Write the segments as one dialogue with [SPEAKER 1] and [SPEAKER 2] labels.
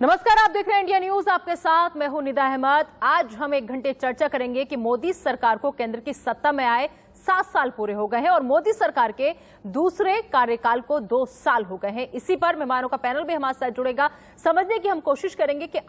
[SPEAKER 1] नमस्कार, आप देख रहे हैं इंडिया न्यूज। आपके साथ मैं हूं निदा अहमद। आज हम 1 घंटे चर्चा करेंगे कि मोदी सरकार को केंद्र की सत्ता में आए 7 साल पूरे हो गए हैं और मोदी सरकार के दूसरे कार्यकाल को 2 साल हो गए हैं। इसी पर मेहमानों का पैनल भी हमारे साथ जुड़ेगा। समझने की हम कोशिश करेंगे कि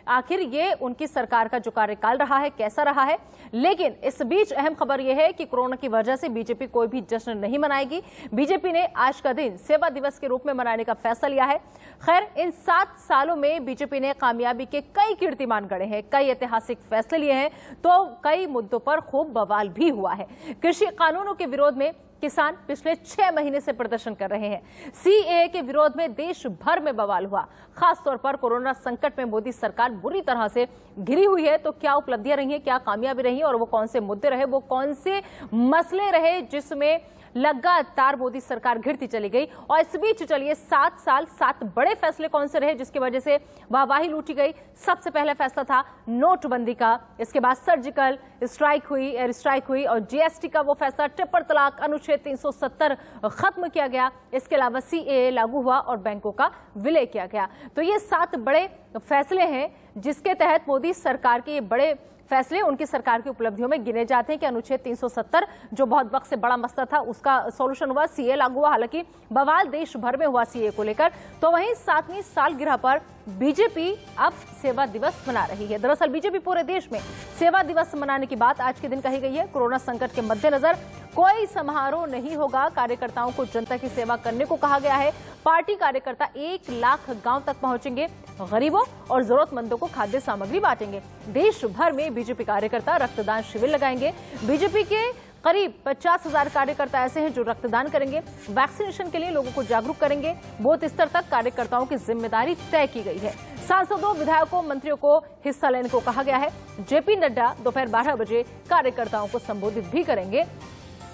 [SPEAKER 1] आखिर ये उनकी सरकार का जो कार्यकाल रहा है कैसा रहा है। लेकिन इस बीच अहम खबर यह है कि कोरोना की वजह से बीजेपी कोई भी जश्न नहीं मनाएगी। बीजेपी ने आज का दिन सेवा दिवस के रूप में मनाने का फैसला लिया है। खैर, इन 7 सालों में बीजेपी ने कामयाबी के कई कीर्तिमान गढ़े हैं, कई ऐतिहासिक फैसले लिए हैं, तो कई मुद्दों पर खूब बवाल भी हुआ है। कृषि कानूनों के विरोध में किसान पिछले 6 महीने से प्रदर्शन कर रहे हैं। सीएए के विरोध में देश भर में बवाल हुआ। खासतौर पर कोरोना संकट में मोदी सरकार बुरी तरह से घिरी हुई है। तो क्या उपलब्धियां रही हैं, क्या कामयाबी रही और वो कौन से मुद्दे रहे, वो कौन से मसले रहे जिसमें लगातार मोदी सरकार घिरती चली गई। और इस बीच चलिए 7 साल 7 बड़े फैसले कौन से रहे जिसकी वजह से वाहवाही लूटी गई। सबसे पहला फैसला था नोटबंदी का, इसके बाद सर्जिकल स्ट्राइक हुई, एयर स्ट्राइक हुई और जीएसटी का वो फैसला, ट्रिपल तलाक, अनुच्छेद 370 खत्म किया गया। इसके अलावा सीएए लागू हुआ और बैंकों का विलय किया गया। तो ये 7 बड़े फैसले हैं जिसके तहत मोदी सरकार के ये बड़े फैसले उनकी सरकार की उपलब्धियों में गिने जाते हैं कि अनुच्छेद 370 जो बहुत वक्त से बड़ा मसला था उसका सॉल्यूशन हुआ, सीए लागू हुआ। हालांकि बवाल देश भर में हुआ सीए को लेकर। तो वहीं 7वीं सालगिरह पर बीजेपी अब सेवा दिवस मना रही है। दरअसल बीजेपी पूरे देश में सेवा दिवस मनाने की बात आज के दिन कही गई है। कोरोना संकट के मद्देनजर कोई समारोह नहीं होगा। कार्यकर्ताओं को जनता की सेवा करने को कहा गया है। पार्टी कार्यकर्ता 1 लाख गांव तक पहुंचेंगे, गरीबों और जरूरतमंदों को खाद्य सामग्री बांटेंगे। देश भर में बीजेपी कार्यकर्ता रक्तदान शिविर लगाएंगे। बीजेपी के करीब 50,000 कार्यकर्ता ऐसे हैं जो रक्तदान करेंगे। वैक्सीनेशन के लिए लोगों को जागरूक करेंगे। बूथ स्तर तक कार्यकर्ताओं की जिम्मेदारी तय की गई है। सांसदों, विधायकों, मंत्रियों को हिस्सा लेने को कहा गया है। जेपी नड्डा दोपहर 12 बजे कार्यकर्ताओं को संबोधित भी करेंगे।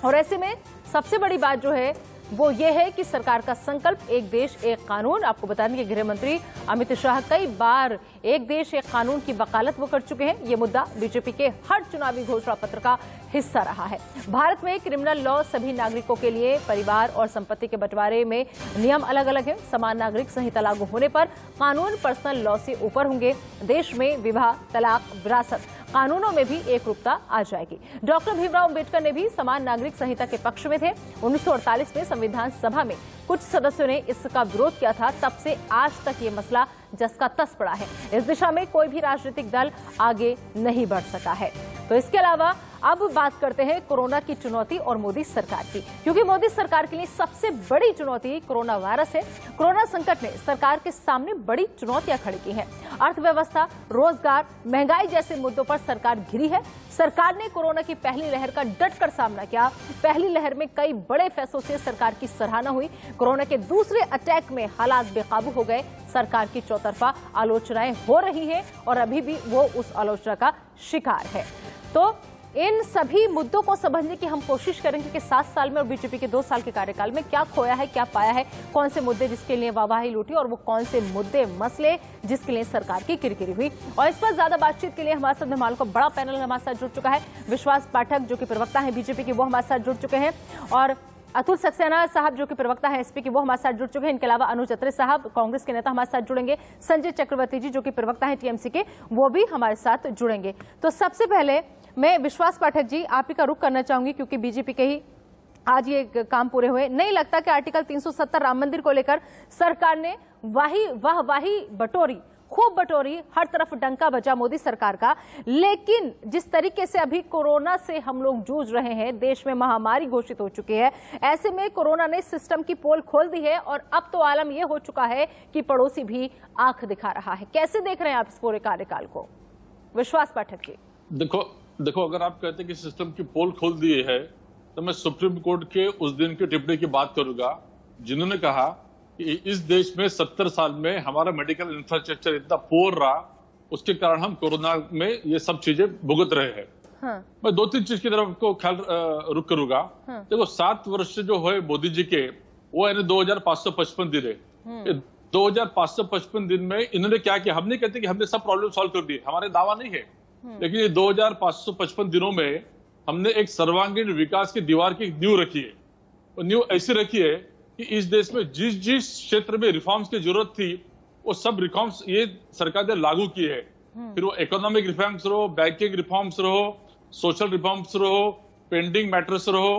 [SPEAKER 1] और ऐसे में सबसे बड़ी बात जो है वो ये है कि सरकार का संकल्प एक देश एक कानून। आपको बता दें कि गृह मंत्री अमित शाह कई बार एक देश एक कानून की वकालत वो कर चुके हैं। ये मुद्दा बीजेपी के हर चुनावी घोषणा पत्र का हिस्सा रहा है। भारत में क्रिमिनल लॉ सभी नागरिकों के लिए परिवार और संपत्ति के बंटवारे में नियम अलग अलग है। समान नागरिक संहिता लागू होने पर कानून पर्सनल लॉ से ऊपर होंगे। देश में विवाह, तलाक, विरासत कानूनों में भी एकरूपता आ जाएगी। डॉक्टर भीमराव अंबेडकर ने भी समान नागरिक संहिता के पक्ष में थे। 1948 में संविधान सभा में कुछ सदस्यों ने इसका विरोध किया था। तब से आज तक ये मसला जस का तस पड़ा है। इस दिशा में कोई भी राजनीतिक दल आगे नहीं बढ़ सका है। तो इसके अलावा अब बात करते हैं कोरोना की चुनौती और मोदी सरकार की, क्योंकि मोदी सरकार के लिए सबसे बड़ी चुनौती कोरोना वायरस है। कोरोना संकट ने सरकार के सामने बड़ी चुनौतियां खड़ी की हैं। अर्थव्यवस्था, रोजगार, महंगाई जैसे मुद्दों पर सरकार घिरी है। सरकार ने कोरोना की पहली लहर का डटकर सामना किया। पहली लहर में कई बड़े फैसलों से सरकार की सराहना हुई। कोरोना के दूसरे अटैक में हालात बेकाबू हो गए। सरकार की चौतरफा आलोचनाएं हो रही हैं और अभी भी वो उस आलोचना का शिकार है। तो इन सभी मुद्दों को समझने की हम कोशिश करेंगे कि 7 साल में और बीजेपी के 2 साल के कार्यकाल में क्या खोया है, क्या पाया है, कौन से मुद्दे जिसके लिए वाहवाही लूटी और वो कौन से मुद्दे, मसले जिसके लिए सरकार की किरकिरी हुई। और इस पर ज्यादा बातचीत के लिए हमारे साथ मेहमानों का बड़ा पैनल हमारे साथ जुड़ चुका है। विश्वास पाठक जो कि प्रवक्ता है बीजेपी की, वो हमारे साथ जुड़ चुके हैं और अतुल सक्सेना साहब जो कि प्रवक्ता है एसपी की, वो हमारे साथ जुड़ चुके हैं। इनके अलावा अनुज अत्रे साहब कांग्रेस के नेता हमारे साथ जुड़ेंगे। संजय चक्रवर्ती जी जो कि प्रवक्ता है टीएमसी के, वो भी हमारे साथ जुड़ेंगे। तो सबसे पहले मैं विश्वास पाठक जी आप ही का रुख करना चाहूंगी, क्योंकि बीजेपी के ही आज ये काम पूरे हुए। नहीं लगता कि आर्टिकल 370 राम मंदिर को लेकर सरकार ने वाही बटोरी, खूब बटोरी, हर तरफ डंका बजा मोदी सरकार का। लेकिन जिस तरीके से अभी कोरोना से हम लोग जूझ रहे हैं, देश में महामारी घोषित हो चुकी है, ऐसे में कोरोना ने सिस्टम की पोल खोल दी है और अब तो आलम यह हो चुका है कि पड़ोसी भी आंख दिखा रहा है। कैसे देख रहे हैं आप इस पूरे कार्यकाल को, विश्वास पाठक जी?
[SPEAKER 2] देखो, अगर आप कहते हैं कि सिस्टम की पोल खोल दिए है तो मैं सुप्रीम कोर्ट के उस दिन की टिप्पणी की बात करूंगा जिन्होंने कहा कि इस देश में 70 साल में हमारा मेडिकल इंफ्रास्ट्रक्चर इतना पुअर रहा, उसके कारण हम कोरोना में ये सब चीजें भुगत रहे हैं। हाँ। मैं 2-3 चीज की तरफ को ख्याल रुक करूंगा। हाँ। देखो, 7 वर्ष जो है मोदी जी के, वो यानी 2555 दिन है। 2555 दिन में इन्होंने क्या किया? हम नहीं कहते कि हमने सब प्रॉब्लम सॉल्व कर दिए, हमारे दावा नहीं है, लेकिन ये 2555 दिनों में हमने एक सर्वांगीण विकास की दीवार की नींव रखी है। और नींव ऐसी रखी है कि इस देश में जिस जिस क्षेत्र में रिफॉर्म्स की जरूरत थी वो सब रिफॉर्म्स ये सरकार ने लागू किए हैं। फिर वो इकोनॉमिक रिफॉर्म्स रहो, बैंकिंग रिफॉर्म्स रहो, सोशल रिफॉर्म्स रहो, पेंडिंग मैटर्स रहो,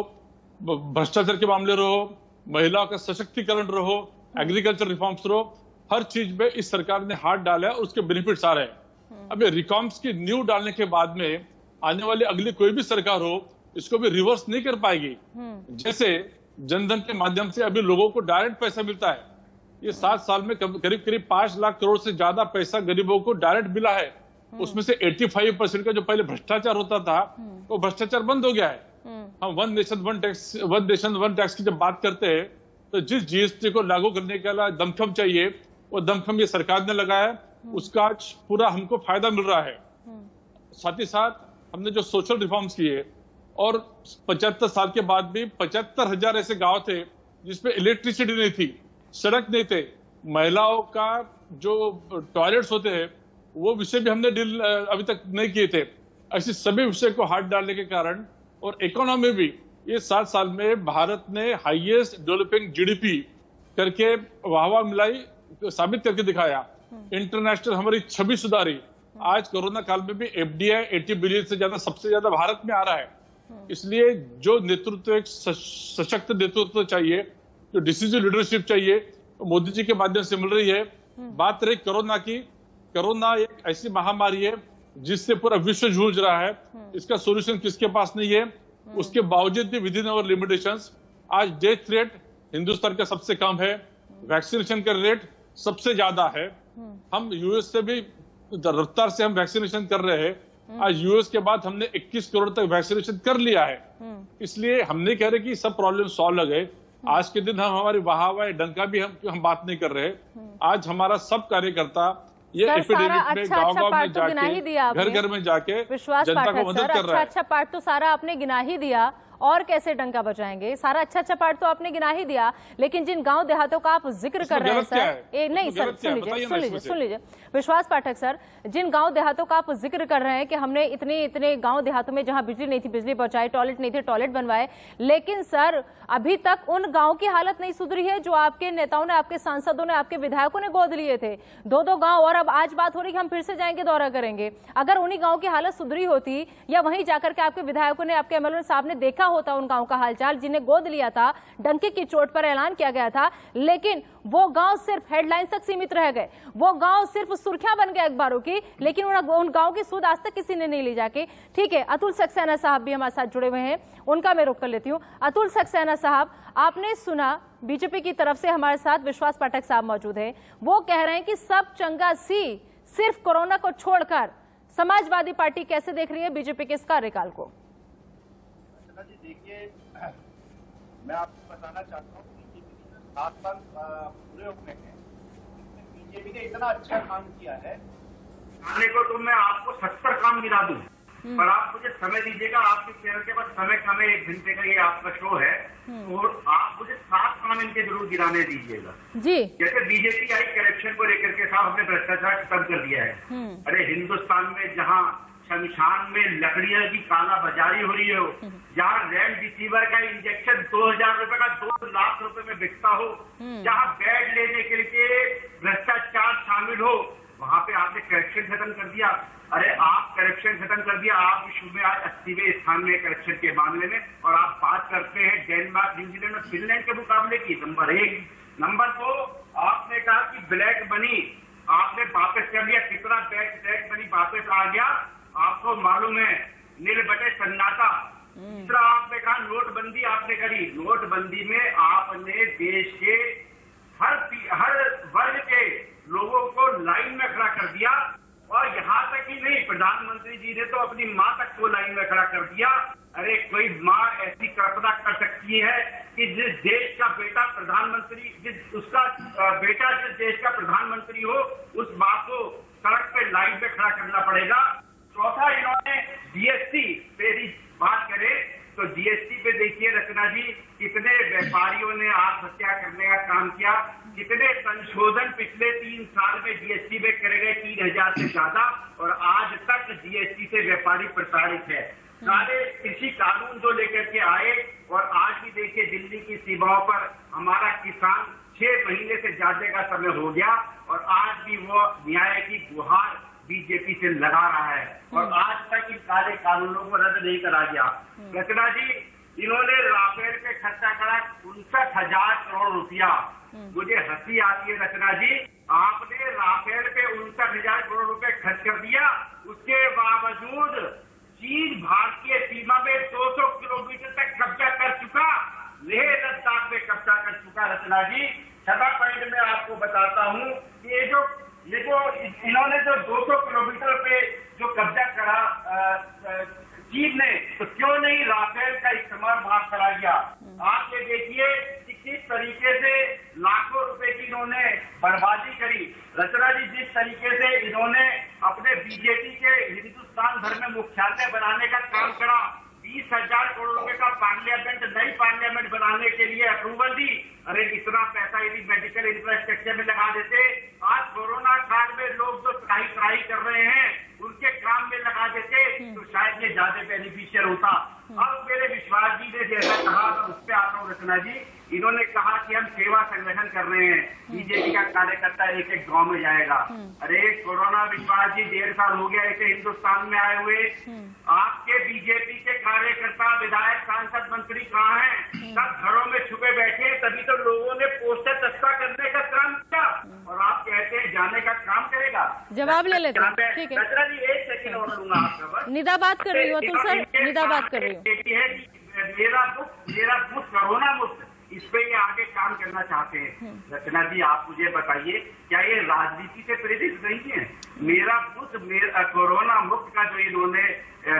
[SPEAKER 2] भ्रष्टाचार के मामले रहो, महिलाओं का सशक्तिकरण रहो, एग्रीकल्चर रिफॉर्म्स रहो, हर चीज में इस सरकार ने हाथ डाला है और उसके बेनिफिट्स आ रहे हैं। अब ये रिफॉर्म्स की नींव डालने के बाद में आने वाली अगली कोई भी सरकार हो, इसको भी रिवर्स नहीं कर पाएगी। जैसे जनधन के माध्यम से अभी लोगों को डायरेक्ट पैसा मिलता है। ये 7 साल में करीब करीब 5 लाख करोड़ से ज्यादा पैसा गरीबों को डायरेक्ट मिला है। उसमें से 85% का जो पहले भ्रष्टाचार होता था, वो भ्रष्टाचार बंद हो गया है। हम वन नेशन वन टैक्स की जब बात करते हैं, तो जिस जीएसटी को लागू करने के लिए दमखम चाहिए, वो दमखम ये सरकार ने लगाया, उसका आज पूरा हमको फायदा मिल रहा है। साथ ही साथ हमने जो सोशल रिफॉर्म्स किए, और 75 साल के बाद भी 75,000 ऐसे गांव थे जिसपे इलेक्ट्रिसिटी नहीं थी, सड़क नहीं थे, महिलाओं का जो टॉयलेट्स होते हैं वो विषय भी हमने डील अभी तक नहीं किए थे। ऐसे सभी विषय को हाथ डालने के कारण और इकोनॉमी भी ये 7 साल में भारत ने हाईएस्ट डेवलपिंग जीडीपी करके वाहवा मिलाई, साबित करके दिखाया। इंटरनेशनल हमारी छवि सुधारी। आज कोरोना काल में भी एफडीआई 80 बिलियन से ज्यादा सबसे ज्यादा भारत में आ रहा है। इसलिए जो नेतृत्व, एक सशक्त नेतृत्व चाहिए, जो डिसीजन लीडरशिप चाहिए, मोदी जी के माध्यम से मिल रही है। बात रही कोरोना की, कोरोना एक ऐसी महामारी है जिससे पूरा विश्व जूझ रहा है। इसका सॉल्यूशन किसके पास नहीं है। उसके बावजूद भी विद इन आवर लिमिटेशंस आज डेथ रेट हिंदुस्तान का सबसे कम है, वैक्सीनेशन का रेट सबसे ज्यादा है। हम यूएस से भी रफ्तार से हम वैक्सीनेशन कर रहे हैं। आज यूएस के बाद हमने 21 करोड़ तक वैक्सीनेशन कर लिया है। इसलिए हम नहीं कह रहे कि सब प्रॉब्लम सॉल्व हो गए। आज के दिन हम हमारी वाहवा डंका भी हम बात नहीं कर रहे। आज हमारा सब कार्यकर्ता ये एपिडेमिक में गांव-गांव में जाके, घर-घर में जाके जनता को मदद कर रहा है।
[SPEAKER 1] अच्छा पार्ट तो सारा आपने गिना ही दिया, और कैसे डंका बजाएंगे। सारा अच्छा पार्ट तो आपने गिना ही दिया, लेकिन जिन गांव देहातों का आप जिक्र कर रहे हैं सर, नहीं सर सुन लीजिए विश्वास पाठक सर, जिन गांव देहातों का आप जिक्र कर रहे हैं कि हमने इतने गांव देहातों में जहां बिजली नहीं थी बिजली पहुंचाई, टॉयलेट नहीं थे टॉयलेट बनवाए, लेकिन सर अभी तक उन गांव की हालत नहीं सुधरी है जो आपके नेताओं ने, आपके सांसदों ने, आपके विधायकों ने गोद लिए थे। 2-2 गांव, और अब आज बात हो रही कि हम फिर से जाएंगे, दौरा करेंगे। अगर उन्हीं गांव की हालत सुधरी होती, या वहीं जाकर के आपके विधायकों ने, आपके एमएलए साहब ने देखा होता उन गांव का हालचाल जिन्हें गोद लिया था, डंके की चोट पर ऐलान किया गया था, लेकिन वो गांव सिर्फ हेडलाइंस तक सीमित रह गए। वो गांव सिर्फ सुर्खियां बन गए अखबारों की, लेकिन उन गांव की सूद आज तक किसी ने नहीं ली जाके। ठीक है, अतुल सक्सेना साहब भी हमारे साथ जुड़े हुए हैं, उनका मैं रुख कर लेती हूं। अतुल सक्सेना साहब, आपने सुना बीजेपी की तरफ से हमारे साथ विश्वास पाठक साहब मौजूद हैं, वो कह रहे हैं कि सब चंगा सी, सिर्फ कोरोना को छोड़कर। समाजवादी पार्टी कैसे देख रही है बीजेपी के इस कार्यकाल को?
[SPEAKER 3] देखिए, मैं आपको बताना चाहता हूँ कि 7 साल पूरे हो गए हैं, बीजेपी ने इतना अच्छा काम किया है, आने को तो मैं आपको 70 काम गिना दूं, पर आप मुझे समय दीजिएगा। आपके चैनल के पास समय कम है, 1 घंटे का ये आपका शो है, और आप मुझे 7 काम इनके जरूर गिराने दीजिएगा
[SPEAKER 1] जी।
[SPEAKER 3] जैसे बीजेपी आई करप्शन को लेकर के साहब हमने भ्रष्टाचार खत्म कर दिया है। अरे हिंदुस्तान में जहाँ शमशान में लकड़ियों की काला बाजारी हो रही हो, जहाँ रेमडेसिविर का इंजेक्शन 2000 रुपए का 2 लाख रुपए में बिकता हो, जहाँ बेड लेने के लिए भ्रष्टाचार शामिल हो, वहां पे आपने करप्शन खत्म कर दिया। अरे आप करप्शन खत्म कर दिया, आप विश्व में आज 80वें स्थान में करप्शन के मामले में, और आप बात करते हैं डेनमार्क, न्यूजीलैंड और फिनलैंड के मुकाबले की। नंबर 1। नंबर 2, आपने कहा कि ब्लैक मनी आपने वापस कर लिया। कितना ब्लैक मनी वापस आ गया आपको मालूम है, नील बटे सन्नाटा। तीसरा, आपने कहा नोटबंदी आपने करी। नोटबंदी में आपने देश के हर वर्ग के लोगों को लाइन में खड़ा कर दिया, और यहाँ तक ही नहीं, प्रधानमंत्री जी ने तो अपनी माँ तक को लाइन में खड़ा कर दिया। अरे कोई माँ ऐसी कल्पना कर सकती है कि जिस देश का बेटा प्रधानमंत्री, उसका बेटा जिस देश का प्रधानमंत्री हो, उस माँ को सड़क पे लाइन पे खड़ा करना पड़ेगा। चौथा, इन्होंने जीएसटी पे भी बात करें तो जीएसटी पे देखिए रचना जी, कितने व्यापारियों ने आत्महत्या करने का काम किया, कितने संशोधन पिछले 3 साल में जीएसटी में करे गए, 3000 से ज्यादा, और आज तक जीएसटी से व्यापारी प्रताड़ित है। सारे कृषि कानून जो लेकर के आए, और आज भी देखिए दिल्ली की सीमाओं पर हमारा किसान 6 महीने से ज्यादा का समय हो गया, और आज भी वो न्याय की गुहार बीजेपी से लगा रहा है और आज तक इन काले कानूनों को रद्द नहीं करा गया। रचना जी, इन्होंने राफेल पे खर्चा करा 59,000 करोड़ रुपया। मुझे हंसी आती है रचना जी, आपने राफेल पे 59,000 करोड़ रुपए खर्च कर दिया, उसके बावजूद चीन भारतीय सीमा में 200 किलोमीटर तक कब्जा कर चुका, लेह लद्दाख में कब्जा कर चुका। रचना जी, छठा पॉइंट में आपको बताता हूँ कि ये जो इन्होंने जो 200 किलोमीटर पे जो कब्जा करा चीन ने, तो क्यों नहीं राफेल का इस्तेमाल वहां करा गया। आप ये देखिए कि किस तरीके से लाखों रुपए की इन्होंने बर्बादी करी। रचना जी, जिस तरीके से इन्होंने अपने बीजेपी के हिंदुस्तान भर में मुख्यालय बनाने का काम करा, 20,000 करोड़ रुपए का पार्लियामेंट, नई पार्लियामेंट बनाने के लिए अप्रूवल दी। अरे इतना पैसा यदि मेडिकल इंफ्रास्ट्रक्चर में लगा देते, आज कोरोना काल में लोग जो ट्राई कर रहे हैं उनके काम में लगा देते तो शायद ये ज्यादा बेनिफिशियल होता। अब मेरे विश्वास जी ने जैसा कहा, मैं उस पर आता हूँ। रचना जी, इन्होंने कहा कि हम सेवा संगठन कर रहे हैं, बीजेपी का कार्यकर्ता एक एक गांव में जाएगा। अरे कोरोना विश्वास जी, 1.5 साल हो गया ऐसे हिंदुस्तान में आए हुए, आपके बीजेपी के कार्यकर्ता, विधायक, सांसद, मंत्री कहाँ हैं? सब घरों में छुपे बैठे, तभी तो लोगों ने पोस्टर चस्पा करने का काम किया और आप कहते हैं जाने का काम करेगा।
[SPEAKER 1] जवाब ले लेते हैं, ठीक है।
[SPEAKER 3] रचना जी, 1 सेकंड और लूंगा आपका बस।
[SPEAKER 1] निदा बात कर रही हो तो सर, निदा बात कर रही हो।
[SPEAKER 3] मेरा बुक कोरोना मुक्त, इस पे ये आगे काम करना चाहते हैं। रचना जी, आप मुझे बताइए, क्या ये राजनीति से प्रेरित नहीं है? मेरा बुक कोरोना मुक्त का जो इन्होंने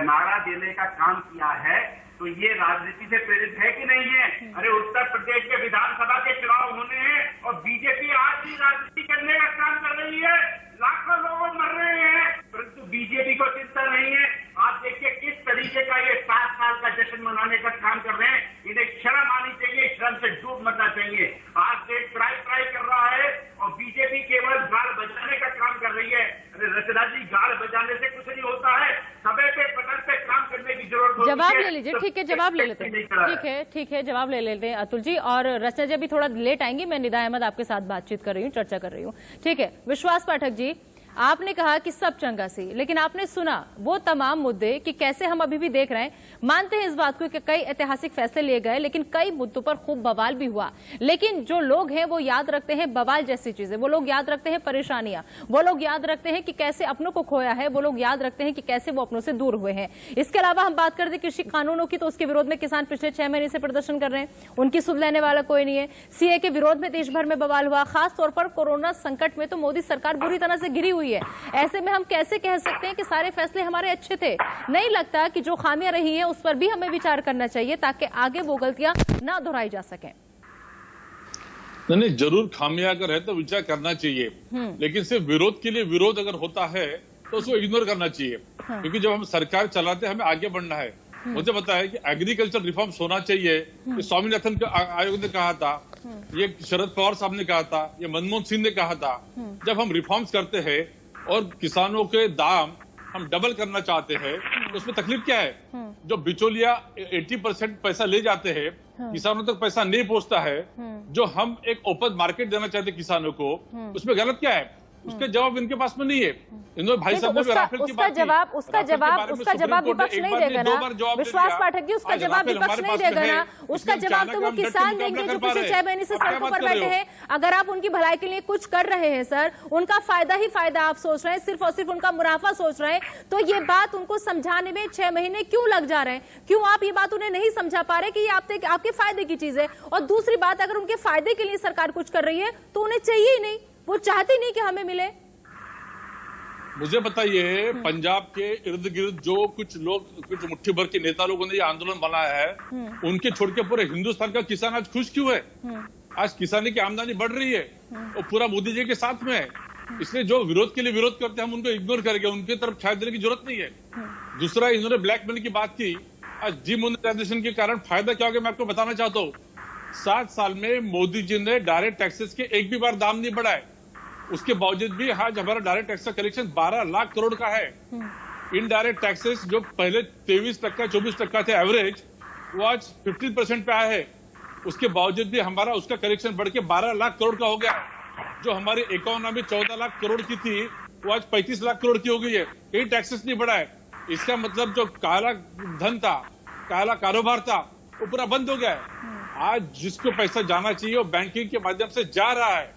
[SPEAKER 3] नारा देने का काम किया है, तो ये राजनीति से प्रेरित है कि नहीं है? अरे उत्तर प्रदेश के विधानसभा के चुनाव होने हैं और बीजेपी आज भी राजनीति करने का काम कर रही है, लाखों लोग मर रहे हैं, परंतु बीजेपी को चिंता नहीं है। आप देखिए किस तरीके का ये 7 साल का जश्न मनाने का काम कर रहे हैं। इन्हें शर्म आनी चाहिए, शर्म से डूब मरना चाहिए। आज देश ट्राई कर रहा है और बीजेपी केवल गाल बजाने का काम कर रही है। अरे रचना जी, गाल बजाने से कुछ नहीं होता है, समय पे पकड़ पे काम करने की जरूरत होती है।
[SPEAKER 1] जवाब ले लीजिए, ठीक है, जवाब ले लेते हैं। ठीक है, जवाब ले लेते हैं अतुल जी। और रचना जी अभी थोड़ा लेट आएंगी, मैं निदा अहमद आपके साथ बातचीत कर रही हूँ, चर्चा कर रही हूँ, ठीक है। विश्वास पाठक जी, आपने कहा कि सब चंगा सी, लेकिन आपने सुना वो तमाम मुद्दे कि कैसे हम अभी भी देख रहे हैं। मानते हैं इस बात को कि कई ऐतिहासिक फैसले लिए गए, लेकिन कई मुद्दों पर खूब बवाल भी हुआ। लेकिन जो लोग हैं वो याद रखते हैं बवाल जैसी चीजें, वो लोग याद रखते हैं परेशानियां, वो लोग याद रखते हैं कि कैसे अपनों को खोया है, वो लोग याद रखते हैं कि कैसे वो अपनों से दूर हुए हैं। इसके अलावा हम बात कर दें कृषि कानूनों की, तो उसके विरोध में किसान पिछले 6 महीने से प्रदर्शन कर रहे हैं, उनकी सुध लेने वाला कोई नहीं है। सीए के विरोध में देश भर में बवाल हुआ, खासतौर पर कोरोना संकट में तो मोदी सरकार बुरी तरह से घिरी हुई है। ऐसे में हम कैसे कह सकते हैं कि सारे फैसले हमारे अच्छे थे? नहीं लगता कि जो खामियां रही हैं उस पर भी हमें विचार करना चाहिए ताकि आगे वो गलतियां ना दोहराई जा सकें?
[SPEAKER 2] नहीं, जरूर खामियां अगर है तो विचार करना चाहिए, लेकिन सिर्फ विरोध के लिए विरोध अगर होता है तो उसको इग्नोर करना चाहिए। क्योंकि जब हम सरकार चलाते हैं हमें आगे बढ़ना है। मुझे पता है कि एग्रीकल्चर रिफॉर्म्स होना चाहिए, ये स्वामीनाथन आयोग ने कहा था, ये शरद पवार साहब ने कहा था, ये मनमोहन सिंह ने कहा था। जब हम रिफॉर्म्स करते हैं और किसानों के दाम हम डबल करना चाहते हैं तो उसमें तकलीफ क्या है? जो बिचौलिया 80% पैसा ले जाते हैं, किसानों तक पैसा नहीं पहुंचता है। जो हम एक ओपन मार्केट देना चाहते हैं किसानों को, उसमें गलत क्या है? उसका जवाब इनके पास में नहीं है। इन्होंने भाई साहब ने राफेल की बात की,
[SPEAKER 1] उसका जवाब विपक्ष नहीं देगा ना। विश्वास पाठक जी, उसका जवाब विपक्ष नहीं देगा ना। उसका जवाब तो वो किसान देंगे जो पिछले 6 महीने से सड़कों पर बैठे हैं। अगर आप उनकी भलाई के लिए कुछ कर रहे हैं सर, उनका फायदा ही फायदा आप सोच रहे हैं, सिर्फ और सिर्फ उनका मुनाफा सोच रहे हैं, तो ये बात उनको समझाने में 6 महीने क्यों लग जा रहे हैं? क्यों आप ये बात उन्हें नहीं समझा पा रहे कि ये आपके फायदे की चीज है? और दूसरी बात, अगर उनके फायदे के लिए सरकार कुछ कर रही है तो उन्हें चाहिए ही नहीं, वो चाहते नहीं कि हमें मिले।
[SPEAKER 2] मुझे बताइए, पंजाब के इर्द गिर्द जो कुछ लोग, कुछ मुट्ठी भर के नेता लोगों ने ये आंदोलन बनाया है, उनके छोड़ के पूरे हिंदुस्तान का किसान आज खुश क्यों है? आज किसानी की आमदनी बढ़ रही है और पूरा मोदी जी के साथ में है। इसलिए जो विरोध के लिए विरोध करते हैं हम उनको इग्नोर करेंगे, उनकी तरफ छाया देने की जरूरत नहीं है। दूसरा, इन्होंने ब्लैक मनी की बात की। आज डिमोनेटाइजेशन के कारण फायदा क्या हो गया मैं आपको बताना चाहता हूँ। 7 साल में मोदी जी ने डायरेक्ट टैक्सेस के एक भी बार दाम नहीं बढ़ाए, उसके बावजूद भी आज हमारा डायरेक्ट टैक्स का कलेक्शन 12 लाख करोड़ का है। इनडायरेक्ट टैक्सेस जो पहले 23% 24% थे एवरेज, वो आज 15% पे आया है। उसके बावजूद भी हमारा उसका कलेक्शन बढ़ के 12 लाख करोड़ का हो गया। जो हमारी इकोनॉमी 14 लाख करोड़ की थी वो आज 35 लाख करोड़ की हो गई है। कहीं टैक्सेस नहीं बढ़ा है। इसका मतलब जो काला धन था, काला कारोबार था, वो पूरा बंद हो गया है। आज जिसको पैसा जाना चाहिए वो बैंकिंग के माध्यम से जा रहा है।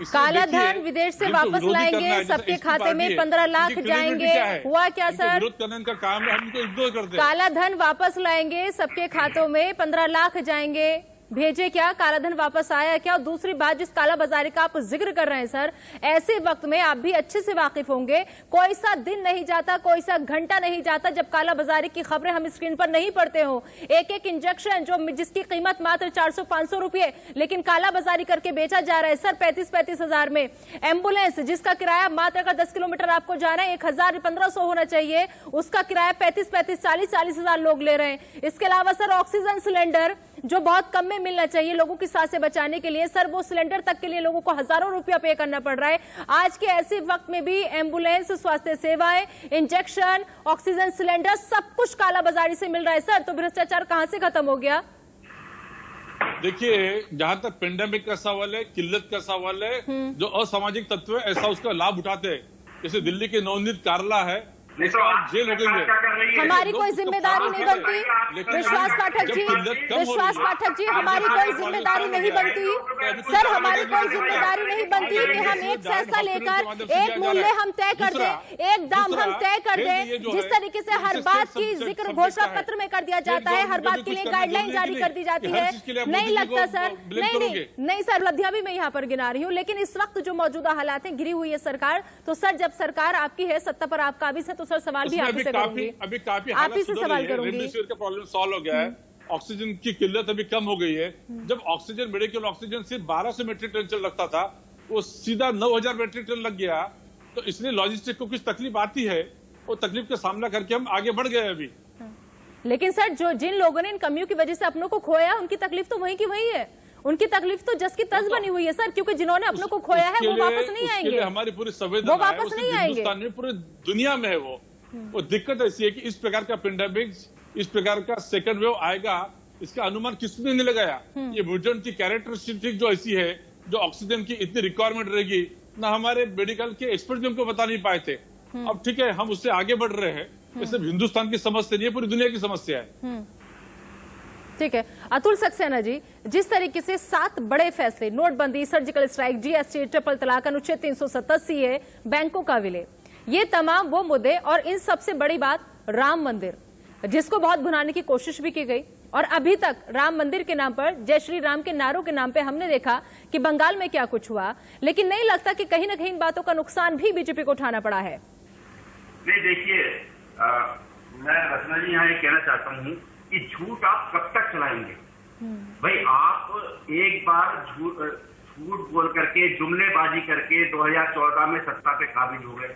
[SPEAKER 1] काला धन विदेश से वापस लाएंगे, सबके खाते में 15 लाख जाएंगे। हुआ क्या सर?
[SPEAKER 2] विरोध करने का काम है, हम इनको इग्नोर करते हैं।
[SPEAKER 1] काला धन वापस लाएंगे, सबके खातों में 15 लाख जाएंगे, भेजे क्या? काला धन वापस आया क्या? और दूसरी बात, जिस काला बाजारी का आप जिक्र कर रहे हैं सर, ऐसे वक्त में आप भी अच्छे से वाकिफ होंगे, कोई सा दिन नहीं जाता, कोई सा घंटा नहीं जाता जब काला बाजारी की खबरें हम स्क्रीन पर नहीं पढ़ते हो। एक एक इंजेक्शन जिसकी कीमत मात्र 400-500 रुपए, लेकिन काला बाजारी करके बेचा जा रहा है सर 35-35 हजार में। एम्बुलेंस जिसका किराया मात्र अगर 10 किलोमीटर आपको जाना है 1000-1500 होना चाहिए, उसका किराया 35-35, 40-40 हजार लोग ले रहे हैं। इसके अलावा सर ऑक्सीजन सिलेंडर जो बहुत कम में मिलना चाहिए लोगों की सांसें बचाने के लिए, सर वो सिलेंडर तक के लिए लोगों को हजारों रुपया पे करना पड़ रहा है। आज के ऐसे वक्त में भी एम्बुलेंस, स्वास्थ्य सेवाएं, इंजेक्शन, ऑक्सीजन सिलेंडर सब कुछ काला बाजारी से मिल रहा है सर। तो भ्रष्टाचार कहां से खत्म हो गया?
[SPEAKER 2] देखिए, जहां तक पेंडेमिक का सवाल है, किल्लत का सवाल है, जो असामाजिक तत्व है ऐसा उसका लाभ उठाते हैं। जैसे दिल्ली के नवनीत कारला है, जेल हो गई है।
[SPEAKER 1] हमारी कोई जिम्मेदारी नहीं बनती विश्वास पाठक जी, विश्वास पाठक जी, हमारी कोई जिम्मेदारी नहीं बनती सर, हमारी कोई जिम्मेदारी नहीं बनती कि हम एक फैसला लेकर एक मूल्य हम तय कर दें, एक दाम हम तय कर दें। जिस तरीके से हर बात की जिक्र घोषणा पत्र में कर दिया जाता है, हर बात के लिए गाइडलाइन जारी कर दी जाती है, नहीं लगता सर? नहीं सर, उपलब्धियां भी मैं यहाँ पर गिना रही हूँ, लेकिन इस वक्त जो मौजूदा हालात है, गिरी हुई है सरकार। तो सर जब सरकार आपकी है, सत्ता पर आप काबिज है, तो सर सवाल भी आप ही से करूंगी,
[SPEAKER 2] अभी काफी
[SPEAKER 1] आप ही से सवाल करूंगी।
[SPEAKER 2] रेमडेसिविर का प्रॉब्लम सॉल्व हो गया है, ऑक्सीजन की किल्लत अभी कम हो गई है। जब ऑक्सीजन, मेडिकल ऑक्सीजन सिर्फ 1200 मेट्रिक टन चल लगता था, वो सीधा 9000 मेट्रिक टन लग गया। तो इसलिए लॉजिस्टिक को कुछ तकलीफ आती है, वो तकलीफ का सामना करके हम आगे बढ़ गए अभी।
[SPEAKER 1] लेकिन सर जिन लोगों ने इन कमियों की वजह से अपनों को खोया, उनकी तकलीफ तो वही की वही है। उनकी तकलीफ तो जस की तस बनी हुई है सर, क्योंकि जिन्होंने अपनों को खोया है वो वापस नहीं आएंगे।
[SPEAKER 2] हमारी पूरी संवेदना
[SPEAKER 1] वो वापस नहीं आएंगे,
[SPEAKER 2] हिंदुस्तान में, पूरी दुनिया में है वो दिक्कत ऐसी है कि इस प्रकार का पेंडेमिक, इस प्रकार का सेकंड वेव आएगा, इसका अनुमान किसने नहीं लगाया। ये म्यूटेंट की कैरेक्टरिस्टिक जो ऐसी है, जो ऑक्सीजन की इतनी रिक्वायरमेंट रहेगी, ना हमारे मेडिकल के एक्सपर्ट भी हमको बता नहीं पाए थे। अब ठीक है, हम उससे आगे बढ़ रहे हैं। ये सिर्फ हिंदुस्तान की समस्या नहीं है, पूरी दुनिया की समस्या है।
[SPEAKER 1] ठीक है अतुल सक्सेना जी, जिस तरीके से 7 बड़े फैसले, नोटबंदी, सर्जिकल स्ट्राइक, जीएसटी, ट्रिपल तलाक, अनुच्छेद 387 है, बैंकों का विलय, ये तमाम वो मुद्दे, और इन सबसे बड़ी बात राम मंदिर, जिसको बहुत भुनाने की कोशिश भी की गई। और अभी तक राम मंदिर के नाम पर, जय श्री राम के नारों के नाम पे हमने देखा कि बंगाल में क्या कुछ हुआ, लेकिन नहीं लगता कि कहीं ना कहीं इन बातों का नुकसान भी बीजेपी को उठाना पड़ा है?
[SPEAKER 3] नहीं, देखिए, मैं रचना जी यहाँ ये कहना चाहता हूँ कि झूठ आप कब तक चलाएंगे? भाई आप एक बार झूठ बोल करके, जुमलेबाजी करके 2014 में सत्ता पे काबिज हो गए।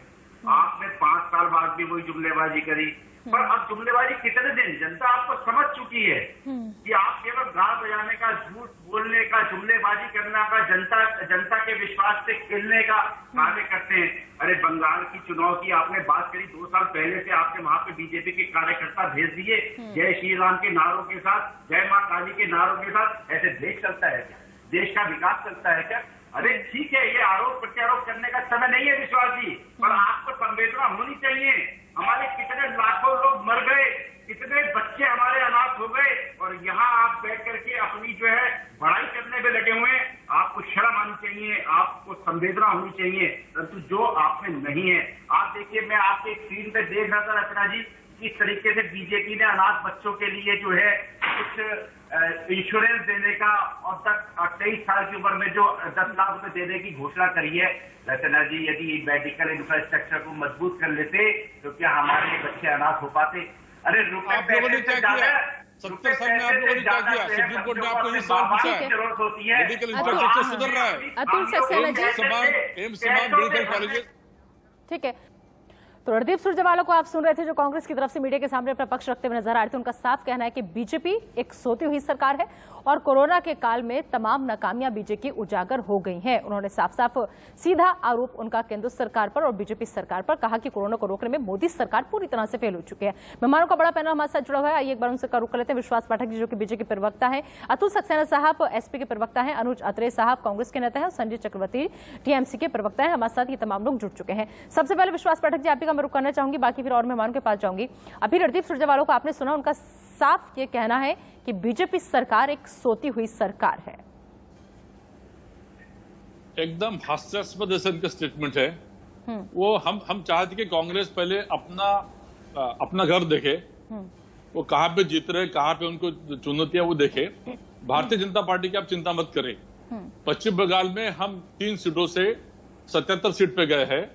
[SPEAKER 3] आपने 5 साल बाद भी वही जुमलेबाजी करी, पर अब जुमलेबाजी कितने दिन? जनता आपको समझ चुकी है कि आप केवल गाल बजाने का, झूठ बोलने का, जुमलेबाजी करने का, जनता के विश्वास से खेलने का कार्य करते हैं। अरे बंगाल की चुनाव की आपने बात करी, 2 साल पहले से आपने वहां पे बीजेपी के कार्यकर्ता भेज दिए, जय श्री राम के नारों के साथ, जय माँ काली के नारों के साथ। ऐसे देश चलता है क्या? देश का विकास चलता है क्या? अरे ठीक है, ये आरोप प्रत्यारोप करने का समय नहीं है विश्वास जी, पर आपको संवेदना होनी चाहिए। हमारे कितने लाखों लोग मर गए, कितने बच्चे हमारे अनाथ हो गए, और यहाँ आप बैठ करके अपनी जो है बड़ाई करने पे लगे हुए हैं। आपको शर्म आनी चाहिए, आपको संवेदना होनी चाहिए, परंतु जो आप में नहीं है। आप देखिए, मैं आपके स्क्रीन पे देख रहा था रचना जी, किस तरीके से बीजेपी ने अनाथ बच्चों के लिए जो है कुछ इंश्योरेंस देने का, और तक 23 साल की उम्र में जो 10 लाख रुपए देने की घोषणा करी है। रचना जी, यदि मेडिकल इंफ्रास्ट्रक्चर को मजबूत कर लेते तो क्या हमारे बच्चे अनाथ हो पाते? अरे रुपए पैसे से ज्यादा,
[SPEAKER 2] 70 साल में आप लोगों ने क्या किया? सुप्रीम कोर्ट ने आपको ये सवाल पूछा है,
[SPEAKER 3] जरूरत होती है।
[SPEAKER 2] मेडिकल इंफ्रास्ट्रक्चर सुधर रहा है,
[SPEAKER 1] Atul Saxena ji,
[SPEAKER 2] AIIMS medical colleges.
[SPEAKER 1] ठीक है, तो रणदीप सुरजेवाला को आप सुन रहे थे, जो कांग्रेस की तरफ से मीडिया के सामने अपना पक्ष रखते हुए नजर आ रहे थे। उनका साफ कहना है कि बीजेपी एक सोती हुई सरकार है और कोरोना के काल में तमाम नाकामियां बीजेपी की उजागर हो गई हैं। उन्होंने साफ साफ सीधा आरोप उनका केंद्र सरकार पर और बीजेपी सरकार पर कहा कि कोरोना को रोकने में मोदी सरकार पूरी तरह से फेल हो चुकी है। मेहमानों का बड़ा पैनल हमारे साथ जुड़ा हुआ है, आइए एक बार उनसे रुख कर लेते हैं। विश्वास पाठक जी जो कि बीजेपी प्रवक्ता है, अतुल सक्सेना साहब एसपी के प्रवक्ता है, अनुज अत्रे साहब कांग्रेस के नेता है और संजय चक्रवर्ती टीएमसी के प्रवक्ता है। हमारे साथ ये तमाम लोग जुड़ चुके हैं। सबसे पहले विश्वास पाठक जी, आप ही का मैं रुख करना चाहूंगी, बाकी फिर और मेहमानों के पास जाऊंगी। अभी रणदीप सुरजेवाला को आपने सुना, उनका साफ ये कहना है कि बीजेपी सरकार एक सोती हुई सरकार है।
[SPEAKER 2] एकदम हास्यास्पद ऐसा इनका स्टेटमेंट है। वो हम चाहते कि कांग्रेस पहले अपना घर देखे, वो कहां पे जीत रहे, कहां पे उनको चुनौतियां वो देखे। भारतीय जनता पार्टी की आप चिंता मत करें। पश्चिम बंगाल में हम 3 सीटों से 77 सीट पे गए हैं।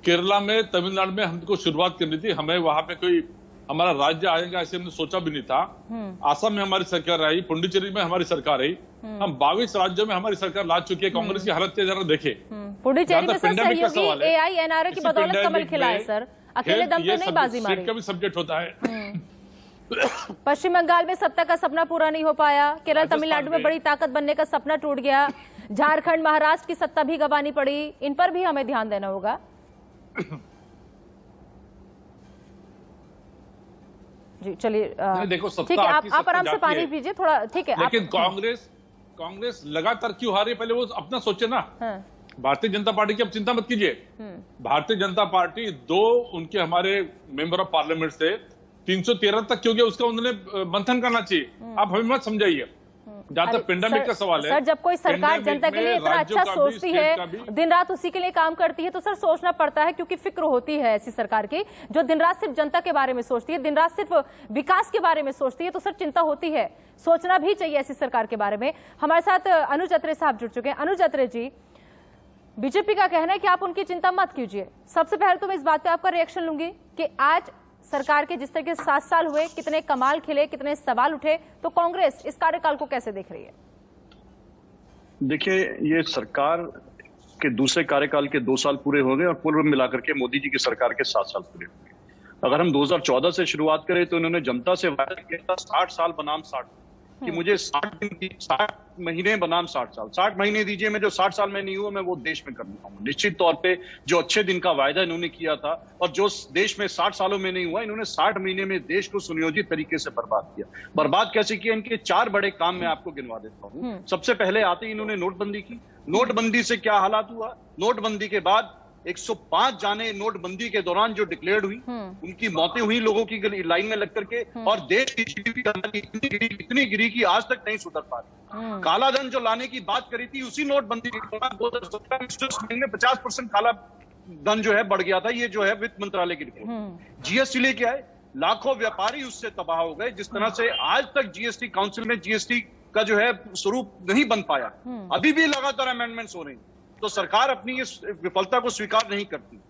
[SPEAKER 2] केरला में, तमिलनाडु में हमको शुरुआत करनी थी, हमें वहां पे कोई हमारा राज्य आएगा ऐसे हमने सोचा भी नहीं था। आसाम में हमारी सरकार आई, पुडुचेरी में हमारी सरकार आई, हम 22 राज्यों में हमारी सरकार ला चुकी है। कांग्रेस की हालत जरा देखे।
[SPEAKER 1] पुडुचेरी में सर सहयोगी एआईएनआरए की बदौलत कमल खिला है सर, अकेले दम पे नहीं बाजी मारी।
[SPEAKER 2] का भी सब्जेक्ट होता है।
[SPEAKER 1] पश्चिम बंगाल में सत्ता का सपना पूरा नहीं हो पाया, केरल तमिलनाडु में बड़ी ताकत बनने का सपना टूट गया, झारखंड महाराष्ट्र की सत्ता भी गंवानी पड़ी, इन पर भी हमें ध्यान देना होगा। जी चलिए,
[SPEAKER 2] देखो
[SPEAKER 1] ठीक है, आप आराम से पानी पीजिए थोड़ा, ठीक है।
[SPEAKER 2] लेकिन कांग्रेस लगातार क्यों हारी, पहले वो अपना सोचे ना। भारतीय जनता पार्टी की अब चिंता मत कीजिए। भारतीय जनता पार्टी 2 उनके हमारे मेंबर ऑफ पार्लियामेंट से 313 तक क्यों गया, उसका उन्होंने मंथन करना चाहिए। आप हमें मत समझाइए। जहां तक पेंडेमिक का सवाल है,
[SPEAKER 1] सर जब कोई सरकार जनता के लिए इतना अच्छा सोचती है, दिन रात उसी के लिए काम करती है, तो सर सोचना पड़ता है, क्योंकि फिक्र होती है ऐसी सरकार की जो दिन रात सिर्फ जनता के बारे में सोचती है, दिन रात सिर्फ विकास के बारे में सोचती है, तो सर चिंता होती है, सोचना भी चाहिए ऐसी सरकार के बारे में। हमारे साथ अनुज अत्रे साहब जुड़ चुके हैं। अनुज अत्रे जी, बीजेपी का कहना है कि आप उनकी चिंता मत कीजिए। सबसे पहले तो मैं इस बात पे आपका रिएक्शन लूंगी कि आज सरकार के जिस तरह के 7 साल हुए, कितने कमाल खिले, कितने सवाल उठे, तो कांग्रेस इस कार्यकाल को कैसे देख रही है?
[SPEAKER 4] देखिए, ये सरकार के दूसरे कार्यकाल के 2 साल पूरे हो गए और पूर्व मिलाकर के मोदी जी की सरकार के 7 साल पूरे हो गए। अगर हम 2014 से शुरुआत करें तो उन्होंने जनता से वादा किया था 60 साल बनाम 60, कि मुझे 60 दिन की 60 महीने बनाम 60 साल, 60 महीने दीजिए, मैं जो 60 साल में नहीं हुआ मैं वो देश में कर पाऊंगा। निश्चित तौर पे जो अच्छे दिन का वायदा इन्होंने किया था और जो देश में 60 सालों में नहीं हुआ, इन्होंने 60 महीने में देश को सुनियोजित तरीके से बर्बाद किया। बर्बाद कैसे किया, इनके 4 बड़े काम मैं आपको गिनवा देता हूँ। सबसे पहले आते ही इन्होंने नोटबंदी की। नोटबंदी से क्या हालात हुआ, नोटबंदी के बाद 105 जाने नोटबंदी के दौरान जो डिक्लेयर्ड हुई, उनकी मौतें हुई लोगों की लाइन में लग करके, और देश की जीडीपी इतनी गिरी कि आज तक नहीं सुधर पा रही। काला धन जो लाने की बात करी थी उसी नोटबंदी के दौरान 2017 में 50% काला धन जो है बढ़ गया था। ये जो है वित्त मंत्रालय की रिपोर्ट। जीएसटी लेके आए, लाखों व्यापारी उससे तबाह हो गए। जिस तरह से आज तक जीएसटी काउंसिल में जीएसटी का जो है स्वरूप नहीं बन पाया, अभी भी लगातार अमेंडमेंट्स हो रही, तो सरकार अपनी इस विफलता को स्वीकार नहीं करती।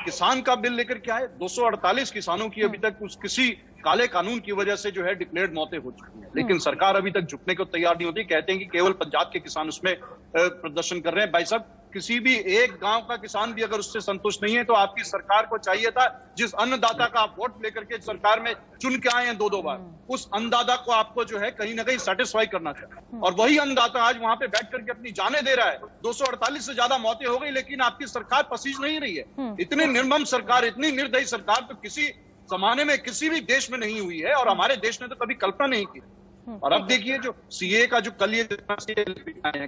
[SPEAKER 4] किसान का बिल लेकर क्या है, 248 किसानों की अभी तक किसी काले कानून की वजह से जो है डिक्लेयर्ड मौतें हो चुकी हैं, लेकिन सरकार अभी तक झुकने को तैयार नहीं होती। कहते हैं कि केवल पंजाब के किसान उसमें प्रदर्शन कर रहे हैं। भाई साहब, किसी भी एक गांव का किसान भी अगर उससे संतुष्ट नहीं है तो आपकी सरकार को चाहिए था, जिस अन्नदाता का आप वोट लेकर के सरकार में चुन के आए हैं 2-2 बार, उस अन्नदाता को आपको जो है कहीं ना कहीं सेटिस्फाई करना चाहिए। और वही अन्नदाता आज वहां पे बैठ करके अपनी जानें दे रहा है। 248 से ज्यादा मौतें हो गई, लेकिन आपकी सरकार पसीज नहीं रही है। इतनी निर्मम सरकार, इतनी निर्दयी सरकार तो किसी जमाने में किसी भी देश में नहीं हुई है, और हमारे देश ने तो कभी कल्पना नहीं की। और अब देखिए, जो सीए का जो कल ये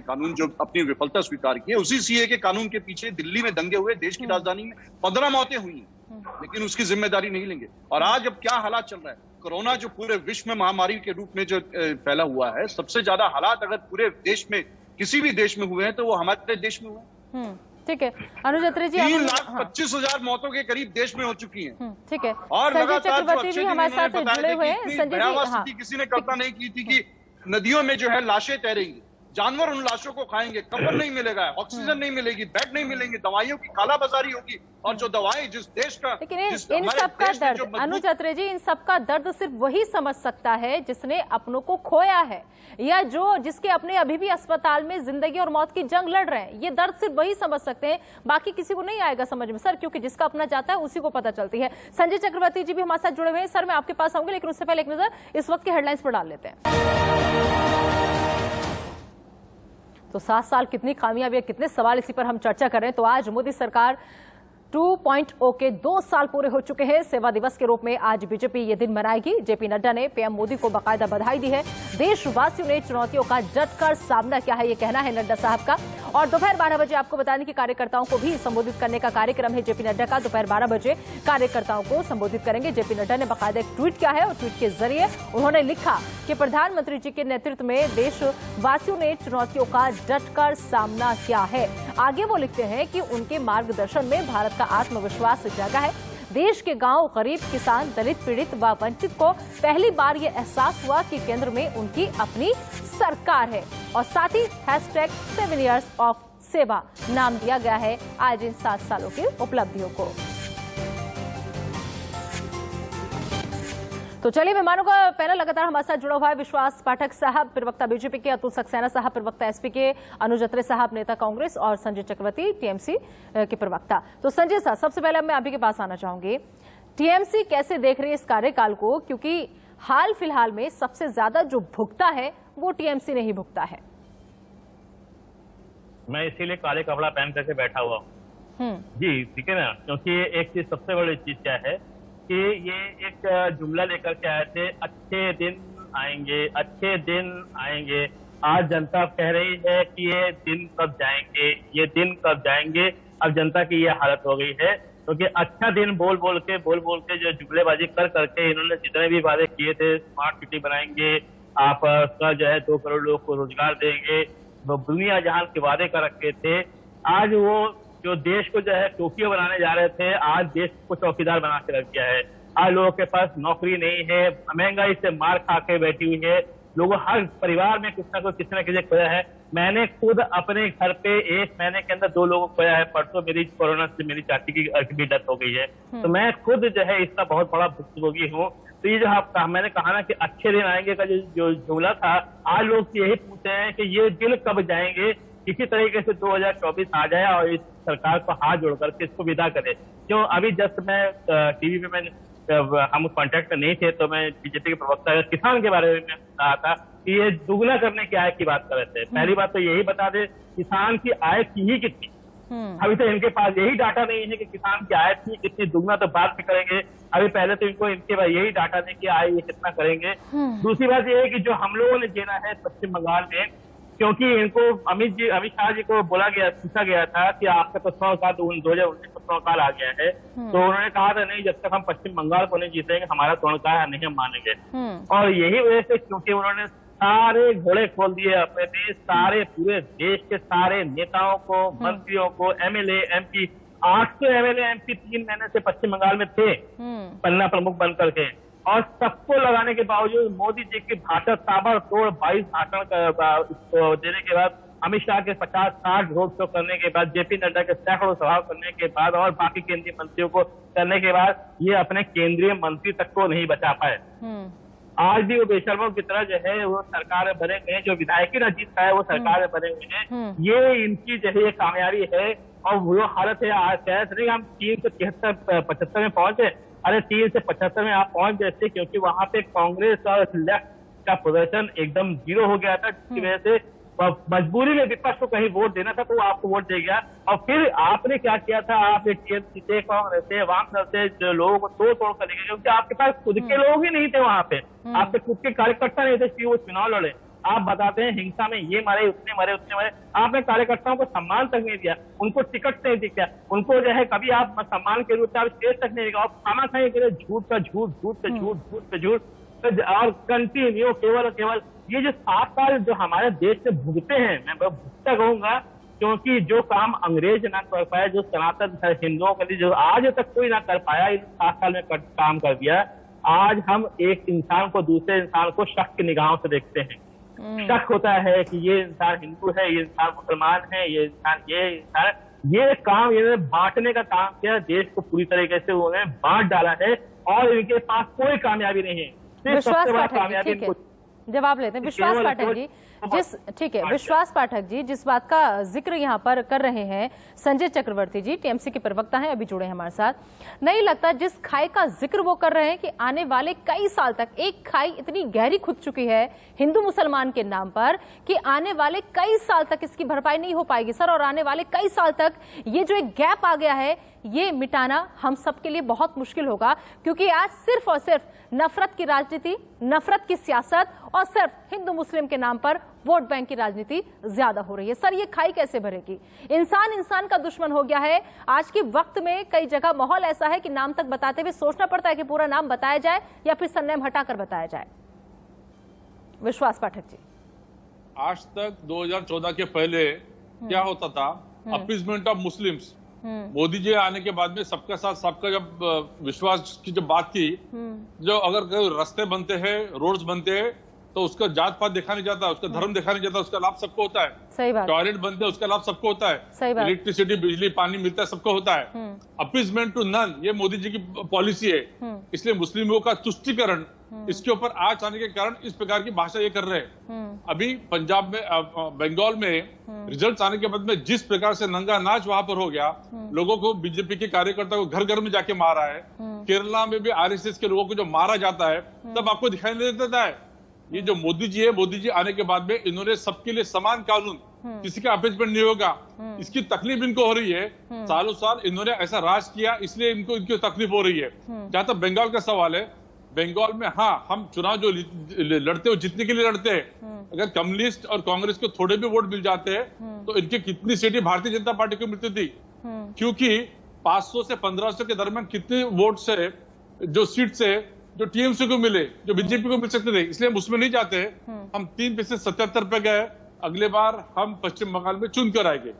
[SPEAKER 4] कानून जो अपनी विफलता स्वीकार की है, उसी सीए के कानून के पीछे दिल्ली में दंगे हुए, देश की राजधानी में 15 मौतें हुई, लेकिन उसकी जिम्मेदारी नहीं लेंगे। और आज अब क्या हालात चल रहा है, कोरोना जो पूरे विश्व में महामारी के रूप में जो फैला हुआ है, सबसे ज्यादा हालात अगर पूरे देश में किसी भी देश में हुए हैं तो वो हमारे देश में हुए।
[SPEAKER 1] ठीक है अनुज अत्रे जी,
[SPEAKER 4] 3,25,000 मौतों के करीब देश में हो चुकी हैं।
[SPEAKER 1] ठीक है,
[SPEAKER 4] और
[SPEAKER 1] संजय चक्रवर्ती भी हमारे साथ जुड़े हुए हैं। संजय जी,
[SPEAKER 4] किसी ने कल्पना नहीं की थी कि नदियों में जो है लाशें तैरेंगी, जानवर उन लाशों को खाएंगे, कफन नहीं मिलेगा, ऑक्सीजन नहीं मिलेगी, बेड नहीं मिलेंगे, दवाइयों की कालाबाजारी होगी। और जो दवाएं जिस देश का,
[SPEAKER 1] लेकिन इन सबका दर्द, अनुज अत्रे जी, इन सबका दर्द सिर्फ वही समझ सकता है जिसने अपनों को खोया है, या जिसके अपने अभी भी अस्पताल में जिंदगी और मौत की जंग लड़ रहे हैं। ये दर्द सिर्फ वही समझ सकते हैं, बाकी किसी को नहीं आएगा समझ में सर, क्योंकि जिसका अपना जाता है उसी को पता चलती है। संजय चक्रवर्ती जी भी हमारे साथ जुड़े हुए हैं। सर, मैं आपके पास आऊंगी, लेकिन उससे पहले एक नजर इस वक्त के हेडलाइंस पर डाल लेते हैं। तो 7 साल कितनी कामयाबी, कितने सवाल, इसी पर हम चर्चा करें। तो आज मोदी सरकार 2.0 के 2 साल पूरे हो चुके हैं। सेवा दिवस के रूप में आज बीजेपी ये दिन मनाएगी। जेपी नड्डा ने पीएम मोदी को बाकायदा बधाई दी है। देशवासियों ने चुनौतियों का डटकर सामना किया है, ये कहना है नड्डा साहब का। और दोपहर 12 बजे आपको बता दें कि कार्यकर्ताओं को भी संबोधित करने का कार्यक्रम है जेपी नड्डा का। दोपहर 12 बजे कार्यकर्ताओं को संबोधित करेंगे। जेपी नड्डा ने बाकायदा एक ट्वीट किया है और ट्वीट के जरिए उन्होंने लिखा कि प्रधानमंत्री जी के नेतृत्व में देशवासियों ने चुनौतियों का डटकर सामना किया है। आगे वो लिखते हैं कि उनके मार्गदर्शन में भारत का आत्मविश्वास जागा है। देश के गांव, गरीब, किसान, दलित, पीड़ित व वंचित को पहली बार ये एहसास हुआ कि केंद्र में उनकी अपनी सरकार है। और साथ ही #7 years ऑफ सेवा नाम दिया गया है आज इन 7 सालों की उपलब्धियों को। तो चलिए, मेहमानों का पैनल लगातार हमारे साथ जुड़ा हुआ है। विश्वास पाठक साहब, प्रवक्ता बीजेपी के, अतुल सक्सेना साहब, प्रवक्ता एसपी के, अनुज अत्रे साहब, नेता कांग्रेस, और संजय चक्रवर्ती, टीएमसी के प्रवक्ता। तो संजय साहब, सबसे पहले मैं आप ही के पास आना चाहूंगी। टीएमसी कैसे देख रही है इस कार्यकाल को, क्योंकि हाल फिलहाल में सबसे ज्यादा जो भुगता है वो टीएमसी ने ही भुगता है।
[SPEAKER 5] मैं इसीलिए काले कपड़ा पहन करके बैठा हुआ हूँ जी, ठीक है ना, क्योंकि एक चीज, सबसे बड़ी चीज क्या है कि ये एक जुमला लेकर के आए थे, अच्छे दिन आएंगे, अच्छे दिन आएंगे। आज जनता कह रही है कि ये दिन कब जाएंगे, ये दिन कब जाएंगे। अब जनता की ये हालत हो गई है, क्योंकि अच्छा दिन बोल बोल के जो जुमलेबाजी कर करके इन्होंने जितने भी वादे किए थे, स्मार्ट सिटी बनाएंगे, आप उसका जो है 2 करोड़ लोगों को रोजगार देंगे, वो दुनिया जहान के वादे कर रखे थे, आज वो जो देश को जो है टोकियो बनाने जा रहे थे, आज देश को चौकीदार बना के रख दिया है। आज लोगों के पास नौकरी नहीं है, महंगाई से मार खा के बैठी हुई है, लोगों, हर परिवार में कुछ ना कुछ किसी न किसी खोया है। मैंने खुद अपने घर पे 1 महीने के अंदर 2 लोगों को खोया है। परसों मेरी कोरोना से मेरी चाची की भी डेथ हो गई है। तो मैं खुद जो है इसका बहुत बड़ा भुक्तभोगी हूँ। तो ये जो मैंने कहा ना कि अच्छे दिन आएंगे का जो जुमला था, आज लोग यही पूछते हैं कि ये दिन कब जाएंगे, किसी तरीके से 2024 आ जाए और इस सरकार को हाथ जोड़ करके इसको विदा करे। क्यों, अभी जस्ट मैं टीवी पे हम कांटेक्ट में नहीं थे, तो मैं बीजेपी के प्रवक्ता किसान के बारे में कहा था कि ये दुगना करने की आय की बात कर रहे थे। पहली बात तो यही बता दे, किसान की आय की ही कितनी, अभी तो इनके पास यही डाटा नहीं है कि किसान की आय थी कितनी, दुगना तो बाद में करेंगे। अभी पहले तो इनको इनके पास यही डाटा नहीं कि आय ये कितना करेंगे। दूसरी बात ये है कि जो हम लोगों ने झेला है पश्चिम बंगाल में, क्योंकि इनको अमित शाह जी को पूछा गया था कि आपका तो 100 साल 2019 का 100 साल आ गया है, तो उन्होंने कहा था नहीं, जब तक हम पश्चिम बंगाल को नहीं जीतेंगे हमारा 100 साल नहीं हम मानेंगे। और यही वजह से, क्योंकि उन्होंने सारे घोड़े खोल दिए अपने देश, सारे पूरे देश के सारे नेताओं को, मंत्रियों को, एमएलए एमपी, 800 एमएलए एमपी 3 महीने से पश्चिम बंगाल में थे पन्ना प्रमुख बन करके, और सबको लगाने के बावजूद मोदी जी की भाषण ताबड़तोड़ 22 भाषण देने के बाद, अमित शाह के 50-60 रोड शो करने के बाद, जेपी नड्डा के सैकड़ों सभा करने के बाद और बाकी केंद्रीय मंत्रियों को करने के बाद, ये अपने केंद्रीय मंत्री तक को नहीं बचा पाए। आज भी वो बेशर्मों की तरह जो है वो सरकार में बने हुए हैं, जो विधायकी न जीत पाए वो सरकार में बने हुए हैं। ये इनकी जो है कामयाबी है। और वो हालत है, आज कह नहीं हम 3 से 75 में पहुंचे, अरे 3 से 75 में आप पहुंच गए थे, क्योंकि वहां पे कांग्रेस और लेफ्ट का प्रदर्शन एकदम 0 हो गया था, जिसकी वजह से मजबूरी में विपक्ष को कहीं वोट देना था तो वो आपको वोट दे गया। और फिर आपने क्या किया था, आपने टीएमसी से, कांग्रेस से, वाम से लोगों को तोड़ कर लेंगे, क्योंकि आपके पास खुद के लोग ही नहीं थे वहां पे, आपके खुद के कार्यकर्ता नहीं थे कि वो चुनाव लड़े। आप बताते हैं हिंसा में ये मारे, उतने मारे, उतने मारे, आपने कार्यकर्ताओं को सम्मान तक नहीं दिया, उनको टिकट नहीं दिया, उनको जो है कभी आप सम्मान के रूप में स्टेज तक नहीं दिया, खाना खाने के लिए झूठ का झूठ, झूठ पे झूठ, झूठ पे झूठ, और कंटिन्यू केवल और केवल ये जो 7 साल जो हमारे देश से भुगते हैं, मैं भुगता कहूंगा, क्योंकि जो काम अंग्रेज ना कर पाया, जो सनातन हिंदुओं के लिए जो आज तक कोई ना कर पाया, इन 7 साल में काम कर दिया। आज हम एक इंसान को, दूसरे इंसान को शक की निगाहों से देखते हैं। शक होता है कि ये इंसान हिंदू है, ये इंसान मुसलमान है, ये इंसान ये काम इन्होंने बांटने का काम किया। देश को पूरी तरीके से उन्होंने बांट डाला है और इनके पास कोई कामयाबी नहीं है।
[SPEAKER 1] विश्वास पाठक जी, ठीक है, जवाब लेते हैं। विश्वास पाठक जी, ठीक है, विश्वास पाठक जी, जिस बात का जिक्र यहाँ पर कर रहे हैं संजय चक्रवर्ती जी, टीएमसी के प्रवक्ता हैं, अभी जुड़े हैं हमारे साथ। नहीं लगता जिस खाई का जिक्र वो कर रहे हैं कि आने वाले कई साल तक एक खाई इतनी गहरी खुद चुकी है हिंदू मुसलमान के नाम पर कि आने वाले कई साल तक इसकी भरपाई नहीं हो पाएगी सर, और आने वाले कई साल तक ये जो एक गैप आ गया है ये मिटाना हम सबके लिए बहुत मुश्किल होगा, क्योंकि आज सिर्फ और सिर्फ नफरत की राजनीति, नफरत की सियासत और सिर्फ हिंदू मुस्लिम के नाम पर वोट बैंक की राजनीति ज्यादा हो रही है। सर ये खाई कैसे भरेगी? इंसान इंसान का दुश्मन हो गया है। आज के वक्त में कई जगह माहौल ऐसा है कि नाम तक बताते हुए सोचना पड़ता है कि पूरा नाम बताया जाए या फिर सरनेम हटाकर बताया जाए। विश्वास पाठक जी,
[SPEAKER 2] आज तक 2014 के पहले क्या होता था? Appeasement of Muslims. Modi ji आने के बाद में सबका साथ सबका जब विश्वास की जब बात की, जो अगर कोई रास्ते बनते हैं, रोड्स बनते हैं, तो उसका जात पात देखा नहीं जाता, उसका धर्म देखा नहीं जाता, उसका लाभ सबको होता है।
[SPEAKER 1] सही बात।
[SPEAKER 2] टॉयलेट बनते हैं, उसका लाभ सबको होता है।
[SPEAKER 1] सही बात।
[SPEAKER 2] इलेक्ट्रिसिटी, बिजली, पानी मिलता है, सबको होता है। अपीजमेंट टू नन, ये मोदी जी की पॉलिसी है। इसलिए मुस्लिमों का तुष्टीकरण, इसके ऊपर आज आने के कारण इस प्रकार की भाषा ये कर रहे हैं। अभी पंजाब में, बंगाल में रिजल्ट आने के बाद में जिस प्रकार से नंगा नाच वहां पर हो गया, लोगों को, बीजेपी के कार्यकर्ता को घर घर में जाके मारा है। केरला में भी आरएसएस के लोगों को जो मारा जाता है, तब आपको दिखाई नहीं देता है। ये जो मोदी जी है, मोदी जी आने के बाद में इन्होंने सबके लिए समान कानून, किसी का अपीजमेंट नहीं होगा, इसकी तकलीफ इनको हो रही है। सालों साल इन्होंने ऐसा राज किया, इसलिए इनको इनकी तकलीफ हो रही है। जहां तक बंगाल का सवाल है, बंगाल में हाँ, हम चुनाव जो लड़ते हो, जितने के लिए लड़ते हैं, अगर कम्युनिस्ट और कांग्रेस को थोड़े भी वोट मिल जाते हैं तो इनकी कितनी सीटें भारतीय जनता पार्टी को मिलती थी, क्योंकि 500 से 1500 के दरमियान कितने वोट से, जो सीट से जो टीएमसी को मिले, जो बीजेपी को मिल सकते थे, इसलिए हम उसमें नहीं जाते। हम 3 से 77 पे गए। अगले बार हम पश्चिम बंगाल में चुन कर आएंगे।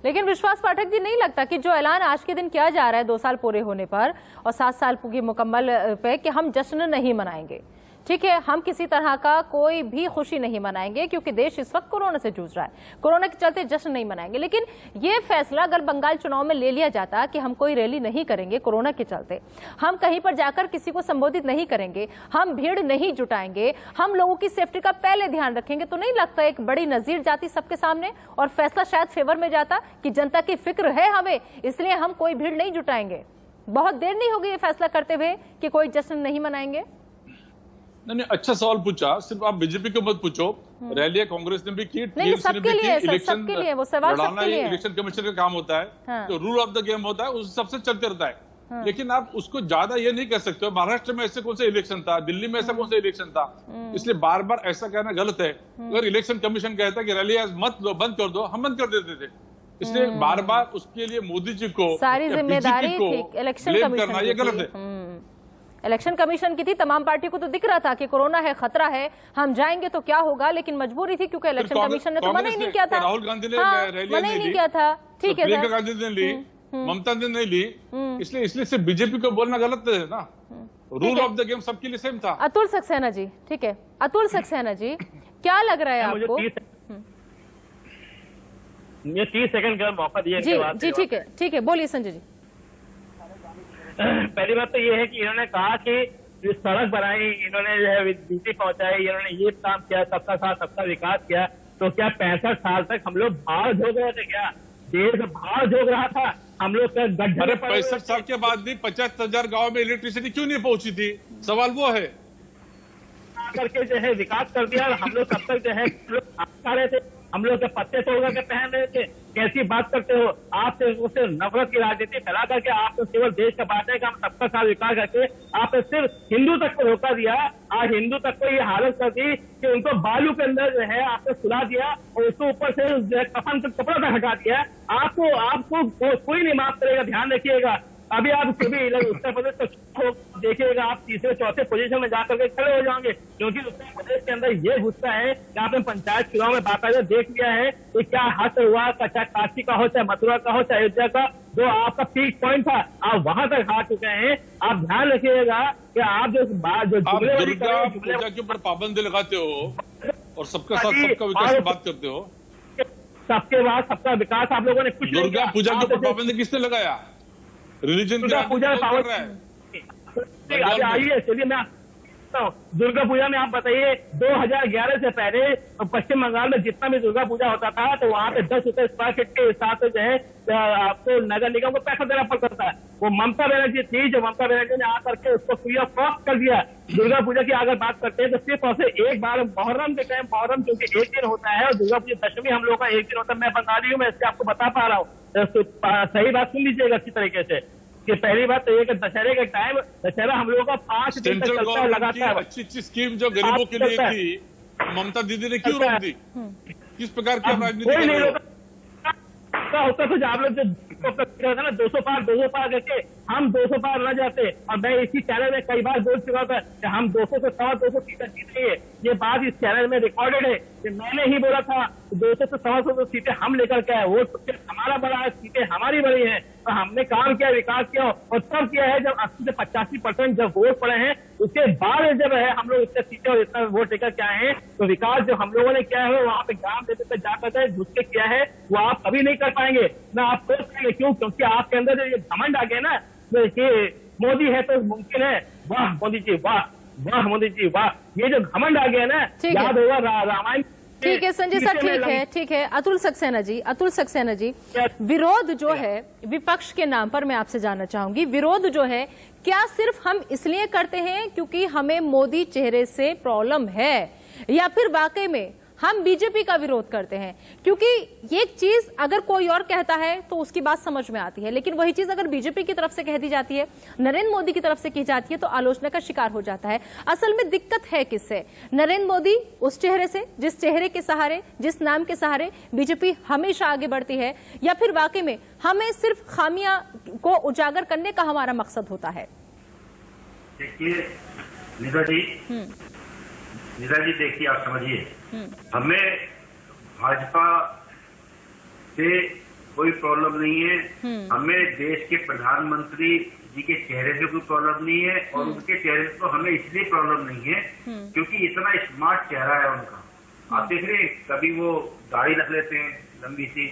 [SPEAKER 1] लेकिन विश्वास पाठक जी, नहीं लगता कि जो ऐलान आज के दिन किया जा रहा है 2 साल पूरे होने पर और 7 साल की मुकम्मल पे, कि हम जश्न नहीं मनाएंगे, ठीक है, हम किसी तरह का कोई भी खुशी नहीं मनाएंगे क्योंकि देश इस वक्त कोरोना से जूझ रहा है, कोरोना के चलते जश्न नहीं मनाएंगे, लेकिन ये फैसला अगर बंगाल चुनाव में ले लिया जाता कि हम कोई रैली नहीं करेंगे कोरोना के चलते, हम कहीं पर जाकर किसी को संबोधित नहीं करेंगे, हम भीड़ नहीं जुटाएंगे, हम लोगों की सेफ्टी का पहले ध्यान रखेंगे, तो नहीं लगता एक बड़ी नजीर जाती सबके सामने और फैसला शायद फेवर में जाता कि जनता की फिक्र है हमें, इसलिए हम कोई भीड़ नहीं जुटाएंगे? बहुत देर नहीं होगी ये फैसला करते हुए कि कोई जश्न नहीं मनाएंगे?
[SPEAKER 2] नहीं, अच्छा सवाल पूछा। सिर्फ आप बीजेपी को मत पूछो, रैलियां कांग्रेस ने भी की,
[SPEAKER 1] नहीं, सबके लिए,
[SPEAKER 2] इलेक्शन
[SPEAKER 1] सबके लिए, वो सवाल सबके लिए।
[SPEAKER 2] इलेक्शन कमीशन का काम होता है।
[SPEAKER 1] हाँ।
[SPEAKER 2] तो रूल ऑफ द गेम होता है, उस सबसे चलते रहता है। हाँ। लेकिन आप उसको ज्यादा ये नहीं कह सकते हो। महाराष्ट्र में ऐसे कौन सा इलेक्शन था, दिल्ली में ऐसा कौन सा इलेक्शन था, इसलिए बार बार ऐसा कहना गलत है। अगर इलेक्शन कमीशन कहता है कि रैली मत लो, बंद कर दो, हम बंद कर देते थे। इसलिए बार बार उसके लिए मोदी जी को,
[SPEAKER 1] सारी जिम्मेदारी इलेक्शन
[SPEAKER 2] करना ये गलत है।
[SPEAKER 1] इलेक्शन कमीशन की थी, तमाम पार्टियों को तो दिख रहा था कि कोरोना है, खतरा है, हम जाएंगे तो क्या होगा, लेकिन मजबूरी थी क्योंकि इलेक्शन कमीशन ने तो मना ही नहीं किया था।
[SPEAKER 2] राहुल गांधी ने रैली
[SPEAKER 1] मना ही नहीं किया था, ठीक है,
[SPEAKER 2] प्रियंका गांधी ने ली, ममता ने नहीं ली, इसलिए सिर्फ बीजेपी को बोलना गलत है ना। रूल ऑफ द गेम सबके लिए सेम था।
[SPEAKER 1] अतुल सक्सेना जी, ठीक है, अतुल सक्सेना जी, क्या लग रहा है आपको?
[SPEAKER 5] मुझे 30 सेकंड का मौका दिया
[SPEAKER 1] जी, ठीक है, बोलिए संजय जी।
[SPEAKER 5] पहली बात तो ये है कि इन्होंने कहा कि जो सड़क बनाई, इन्होंने जो है बिजली पहुंचाई, इन्होंने ये काम किया, सबका साथ सबका विकास किया, तो क्या 65 साल तक हम लोग भाड़ झोंक रहे थे? क्या देश भाड़ झोंक रहा था? हम लोग
[SPEAKER 2] 65 साल के बाद भी 50,000 गाँव में इलेक्ट्रिसिटी क्यों नहीं पहुंची थी? सवाल वो है।
[SPEAKER 5] करके जो है विकास कर दिया, हम लोग तब तक जो है खा रहे थे, हम लोग पत्ते तोड़ करके पहन रहे थे। कैसी बात करते हो आप? उससे नफरत की राजनीति फैला करके आपने केवल देश का बांटने का, सबका साथ विकास करके आपने सिर्फ हिंदू तक को रोका दिया। आज हिंदू तक को ये हालत कर दी कि उनको बालू के अंदर जो है आपने सुला दिया और उसके ऊपर से कफन का कपड़ा तक हटा दिया। आपको कोई नहीं माफ करेगा, ध्यान रखिएगा। अभी आप कभी उत्तर प्रदेश को देखिएगा, आप तीसरे चौथे पोजीशन में जाकर के खड़े हो जाएंगे, क्योंकि उत्तर प्रदेश के अंदर ये गुस्सा है कि आपने पंचायत चुनाव में बाकायदा देख लिया है कि क्या हाथ हुआ, चाहे काशी का हो, चाहे मथुरा का हो, चाहे अयोध्या का, जो आपका पीक पॉइंट था, आप वहां तक हार चुके हैं। आप ध्यान रखिएगा कि आप जो
[SPEAKER 2] आप दुर्गा पूजा के ऊपर पाबंदी लगाते हो और सबका साथ सबका विकास की बात करते हो।
[SPEAKER 5] सबके बाद सबका विकास आप लोगों ने कुछ
[SPEAKER 2] दुर्गा पूजा के ऊपर पाबंदी किसने लगाया? रिलीजन
[SPEAKER 5] दुर्गा पूजा में आइए, चलिए मैं दुर्गा पूजा में आप बताइए 2011 से पहले पश्चिम बंगाल में जितना भी दुर्गा पूजा होता था तो वहाँ पे 10 रुपए स्क्वायर फीट के हिसाब से जो है आपको नगर निगम को पैसा देना पड़ता था। वो ममता बनर्जी थी, जो ममता बनर्जी ने आकर के उसको फ्री ऑफ कॉस्ट कर दिया। दुर्गा पूजा की अगर बात करते हैं तो सिर्फ और सिर्फ एक बार मुहर्रम के टाइम, मुहर्रम क्योंकि एक दिन होता है और दुर्गा पूजा दशमी हम लोग का एक दिन होता है। मैं बंगाली हूँ, मैं इससे आपको बता पा रहा हूँ, सही बात सुन लीजिएगा अच्छी तरीके से कि पहली बात तो ये कि दशहरे के टाइम, दशहरा हम लोगों का 5 दिन तक चलता है लगातार।
[SPEAKER 2] अच्छी स्कीम जो गरीबों के लिए थी, ममता दीदी ने क्यों रोक दी? किस प्रकार की राजनीति कर रहे हो?
[SPEAKER 5] होता तो आप लोग जो ना 200 पार करके हम 200 पार न जाते। और मैं इसी चैनल में कई बार बोल चुका था कि हम 200 से 200 सीटें जीतेंगे। ये बात इस चैनल में रिकॉर्डेड है कि मैंने ही बोला था 200 से 200 सीटें हम लेकर के आए। वोट हमारा बड़ा है, सीटें हमारी बड़ी हैं, तो हमने काम किया, विकास किया और तब किया है जब 80 से 85% जब वोट पड़े हैं। उसके बाद जब है हम लोग इतने सीटें और इतना वोट लेकर के आए हैं, तो विकास जो हम लोगों ने किया है वहाँ पे ग्राम देते पे जाकर घुस के किया है, वो आप कभी नहीं कर पाएंगे ना आप सोच पाएंगे। क्यों? क्योंकि आपके अंदर जो ये घमंड आ गया ना कि मोदी है तो मुमकिन है। वाह मोदी जी, वाह वाह मोदी जी, वाह। ये जो घमंड आ गया ना, याद होगा रामायण।
[SPEAKER 1] ठीक है संजय सर, ठीक है। अतुल सक्सेना जी, विरोध जो है विपक्ष के नाम पर मैं आपसे जानना चाहूंगी, विरोध जो है क्या सिर्फ हम इसलिए करते हैं क्योंकि हमें मोदी चेहरे से प्रॉब्लम है, या फिर वाकई में हम बीजेपी का विरोध करते हैं? क्योंकि ये चीज अगर कोई और कहता है तो उसकी बात समझ में आती है, लेकिन वही चीज अगर बीजेपी की तरफ से कह दी जाती है, नरेंद्र मोदी की तरफ से की जाती है, तो आलोचना का शिकार हो जाता है। असल में दिक्कत है किससे? नरेंद्र मोदी उस चेहरे से, जिस चेहरे के सहारे, जिस नाम के सहारे बीजेपी हमेशा आगे बढ़ती है, या फिर वाकई में हमें सिर्फ खामियां को उजागर करने का हमारा मकसद होता है?
[SPEAKER 3] देखिए निदा जी, देखिए आप समझिए, हमें भाजपा से कोई प्रॉब्लम नहीं है, हमें देश के प्रधानमंत्री जी के चेहरे से कोई प्रॉब्लम नहीं है, और उनके चेहरे से तो हमें इसलिए प्रॉब्लम नहीं है क्योंकि इतना स्मार्ट चेहरा है उनका। आप देख रहे हैं, कभी वो दाढ़ी रख लेते हैं लंबी सी,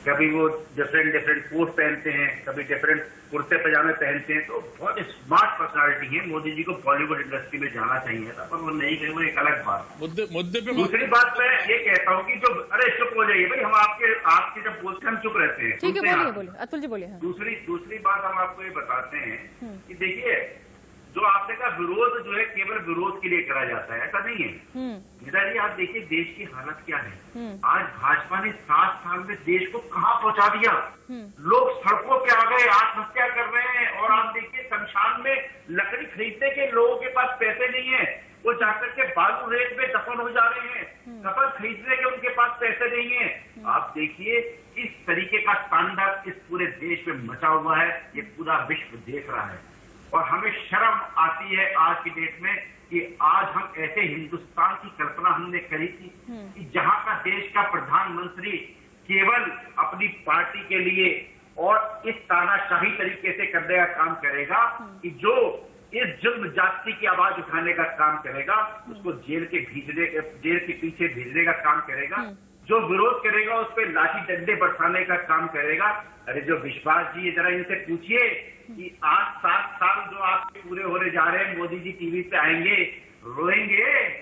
[SPEAKER 3] कभी वो डिफरेंट कोट पहनते हैं, कभी डिफरेंट कुर्ते पजामे पहनते हैं, तो बहुत स्मार्ट पर्सनालिटी है। मोदी जी को बॉलीवुड इंडस्ट्री में जाना चाहिए था, पर वो नहीं गए, वो एक अलग बात।
[SPEAKER 2] मुद्दे पे
[SPEAKER 3] दूसरी बात मैं ये कहता हूँ कि जो, अरे चुप हो जाइए भाई, हम आपके जब बोलते हैं हम चुप रहते हैं।
[SPEAKER 1] ठीक है, बोलिए अतुल जी, बोलिए।
[SPEAKER 3] दूसरी बात हम आपको ये बताते हैं कि देखिए, जो आपने कहा विरोध जो है केवल विरोध के लिए करा जाता है, ऐसा नहीं है। निदा जी, आप देखिए देश की हालत क्या है। आज भाजपा ने 7 साल में देश को कहां पहुंचा दिया। लोग सड़कों पे आ गए, आत्महत्या कर रहे हैं, और आप देखिए शमशान में लकड़ी खरीदने के लोगों के पास पैसे नहीं है, वो जाकर के बालू रेत में दफन हो जा रहे हैं। कफन खरीदने के उनके पास पैसे नहीं है। आप देखिए इस तरीके का तांडव इस पूरे देश में मचा हुआ है, ये पूरा विश्व देख रहा है, और हमें शर्म आती है आज की डेट में कि आज हम ऐसे हिंदुस्तान की कल्पना हमने करी थी कि जहां का देश का प्रधानमंत्री केवल अपनी पार्टी के लिए और इस तानाशाही तरीके से करने का काम करेगा कि जो इस जुल्म जाति की आवाज उठाने का काम करेगा, उसको जेल के पीछे भेजने का काम करेगा, जो विरोध करेगा उस पर लाठी डंडे बरसाने का काम करेगा। अरे जो विश्वास जी, जरा इनसे पूछिए कि आज 7 साल जो आपके पूरे होने जा रहे हैं, मोदी जी टीवी पे आएंगे, रोएंगे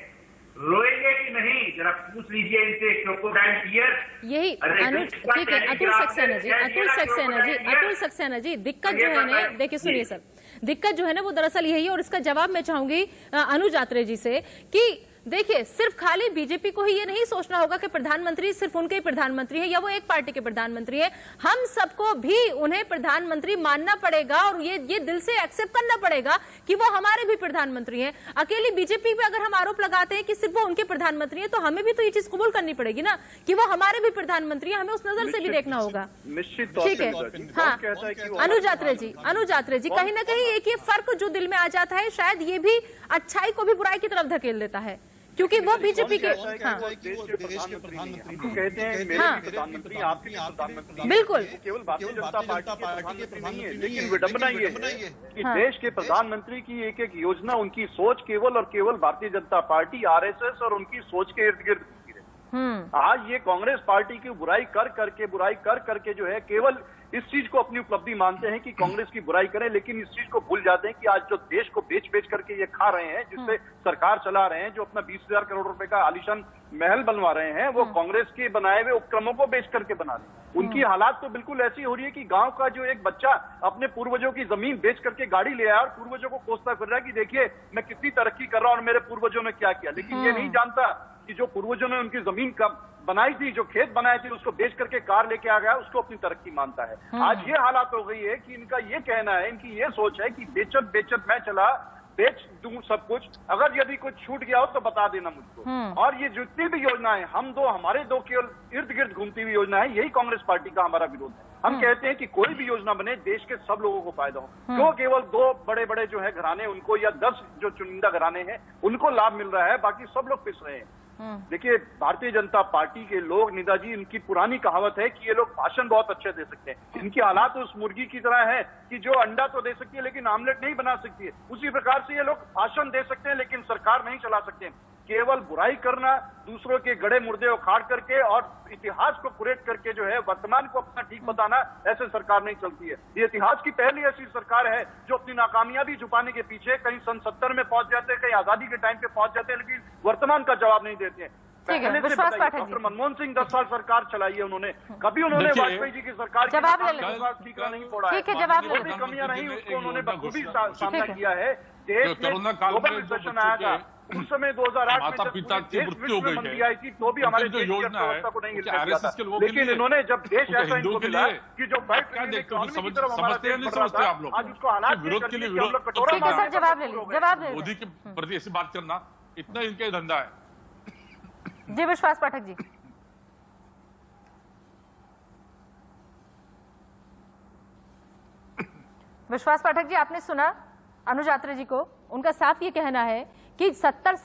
[SPEAKER 3] कि नहीं? जरा पूछ लीजिए इनसे, क्रोकोडाइल टीयर।
[SPEAKER 1] यही ठीक है अतुल सक्सेना जी, दिक्कत जो है ना, देखिए सुनिए सर, दिक्कत जो है ना वो दरअसल यही है, और इसका जवाब मैं चाहूंगी अनुज आत्रे जी से कि देखिए, सिर्फ खाली बीजेपी को ही ये नहीं सोचना होगा कि प्रधानमंत्री सिर्फ उनके ही प्रधानमंत्री है या वो एक पार्टी के प्रधानमंत्री है। हम सबको भी उन्हें प्रधानमंत्री मानना पड़ेगा और ये दिल से एक्सेप्ट करना पड़ेगा कि वो हमारे भी प्रधानमंत्री हैं। अकेली बीजेपी पे अगर हम आरोप लगाते हैं कि सिर्फ वो उनके प्रधानमंत्री है, तो हमें भी तो ये चीज कबूल करनी पड़ेगी ना कि वो हमारे भी प्रधानमंत्री है। हमें उस नजर से भी देखना होगा।
[SPEAKER 4] निश्चित
[SPEAKER 1] ठीक है। हाँ, अनुज यात्रे जी, कहीं ना कहीं एक ये फर्क जो दिल में आ जाता है, शायद ये भी अच्छाई को भी बुराई की तरफ धकेल देता है, क्योंकि वो बीजेपी के
[SPEAKER 4] देश के प्रधानमंत्री कहते हैं, मेरे भी प्रधानमंत्री, आपके भी प्रधानमंत्री,
[SPEAKER 1] बिल्कुल
[SPEAKER 4] केवल भारतीय जनता पार्टी के प्रधानमंत्री नहीं है। लेकिन विडंबना ये है कि देश के प्रधानमंत्री की एक एक योजना, उनकी सोच केवल और केवल भारतीय जनता पार्टी, आरएसएस और उनकी सोच के इर्द गिर्द घूमती रहे। आज ये कांग्रेस पार्टी की बुराई कर करके जो है केवल इस चीज को अपनी उपलब्धि मानते हैं कि कांग्रेस की बुराई करें, लेकिन इस चीज को भूल जाते हैं कि आज जो देश को बेच बेच करके ये खा रहे हैं, जिससे सरकार चला रहे हैं, जो अपना 20,000 करोड़ रुपए का आलीशान महल बनवा रहे हैं, वो कांग्रेस के बनाए हुए उपक्रमों को बेच करके बना रहे हैं। उनकी हालात तो बिल्कुल ऐसी हो रही है कि गांव का जो एक बच्चा अपने पूर्वजों की जमीन बेच करके गाड़ी ले आया और पूर्वजों को कोसता फिर रहा है कि देखिए मैं कितनी तरक्की कर रहा हूं और मेरे पूर्वजों ने क्या किया। लेकिन ये नहीं जानता कि जो पूर्वजों ने उनकी जमीन कब बनाई थी, जो खेत बनाए थे, उसको बेच करके कार लेके आ गया, उसको अपनी तरक्की मानता है। आज ये हालात हो गई है कि इनका ये कहना है, इनकी ये सोच है कि बेचत मैं चला, बेच दूं सब कुछ, अगर यदि कुछ छूट गया हो तो बता देना मुझको। और ये जितनी भी योजनाएं हमारे दो केवल इर्द गिर्द घूमती हुई योजना है, यही कांग्रेस पार्टी का हमारा विरोध है। हम कहते हैं कि कोई भी योजना बने देश के सब लोगों को फायदा हो, तो केवल 2 बड़े बड़े जो है घराने उनको, या 10 जो चुनिंदा घराने हैं उनको लाभ मिल रहा है, बाकी सब लोग पिस रहे हैं। देखिए, भारतीय जनता पार्टी के लोग, निदा जी, इनकी पुरानी कहावत है कि ये लोग भाषण बहुत अच्छे दे सकते हैं। इनकी हालात उस मुर्गी की तरह है कि जो अंडा तो दे सकती है लेकिन आमलेट नहीं बना सकती है। उसी प्रकार से ये लोग भाषण दे सकते हैं लेकिन सरकार नहीं चला सकते। केवल बुराई करना, दूसरों के गड़े मुर्दे उखाड़ करके और इतिहास को कुरेद करके जो है वर्तमान को अपना ठीक बताना, ऐसे सरकार नहीं चलती है। ये इतिहास की पहली ऐसी सरकार है जो अपनी नाकामयाबी छुपाने के पीछे कहीं सन 70 में पहुंच जाते हैं, कहीं आजादी के टाइम पे पहुंच जाते हैं, लेकिन वर्तमान का जवाब नहीं देते हैं। पहले से डॉक्टर मनमोहन सिंह 10 साल सरकार चलाई है उन्होंने, कभी उन्होंने वाजपेयी जी की सरकार
[SPEAKER 1] जवाब
[SPEAKER 4] ठीकरा नहीं छोड़ा है,
[SPEAKER 1] जवाब
[SPEAKER 4] जो भी कमियां रही उसको उन्होंने बखूबी सामना किया है। देश में ग्लोबल रिसेशन आया था उस समय 2008
[SPEAKER 2] माता पिता की मृत्यु हो गई
[SPEAKER 4] मंदी आई थी, तो भी हमारे
[SPEAKER 2] जो योजना है
[SPEAKER 4] को नहीं मिल
[SPEAKER 2] आरएसएस के लोगों के
[SPEAKER 4] लेकिन
[SPEAKER 2] लिए,
[SPEAKER 4] इन्होंने जब देश ऐसा
[SPEAKER 2] हिंदुओं
[SPEAKER 4] इनको
[SPEAKER 2] के
[SPEAKER 4] मिला
[SPEAKER 2] लिए
[SPEAKER 4] कि जो बैठ
[SPEAKER 2] क्या देखते हो, समझते हैं नहीं समझते आप लोग,
[SPEAKER 4] आज उसको हालात
[SPEAKER 2] विरोध के लिए
[SPEAKER 4] हम लोग
[SPEAKER 2] विरोध।
[SPEAKER 4] कटोरा
[SPEAKER 1] ठीक है सर, जवाब ले लीजिए।
[SPEAKER 2] मोदी के प्रति ऐसी बात करना, इतना इनका धंधा है।
[SPEAKER 1] जी विश्वास पाठक जी। विश्वास पाठक जी, आपने सुना अनुज यात्रे जी को, उनका साफ ये कहना है कि 70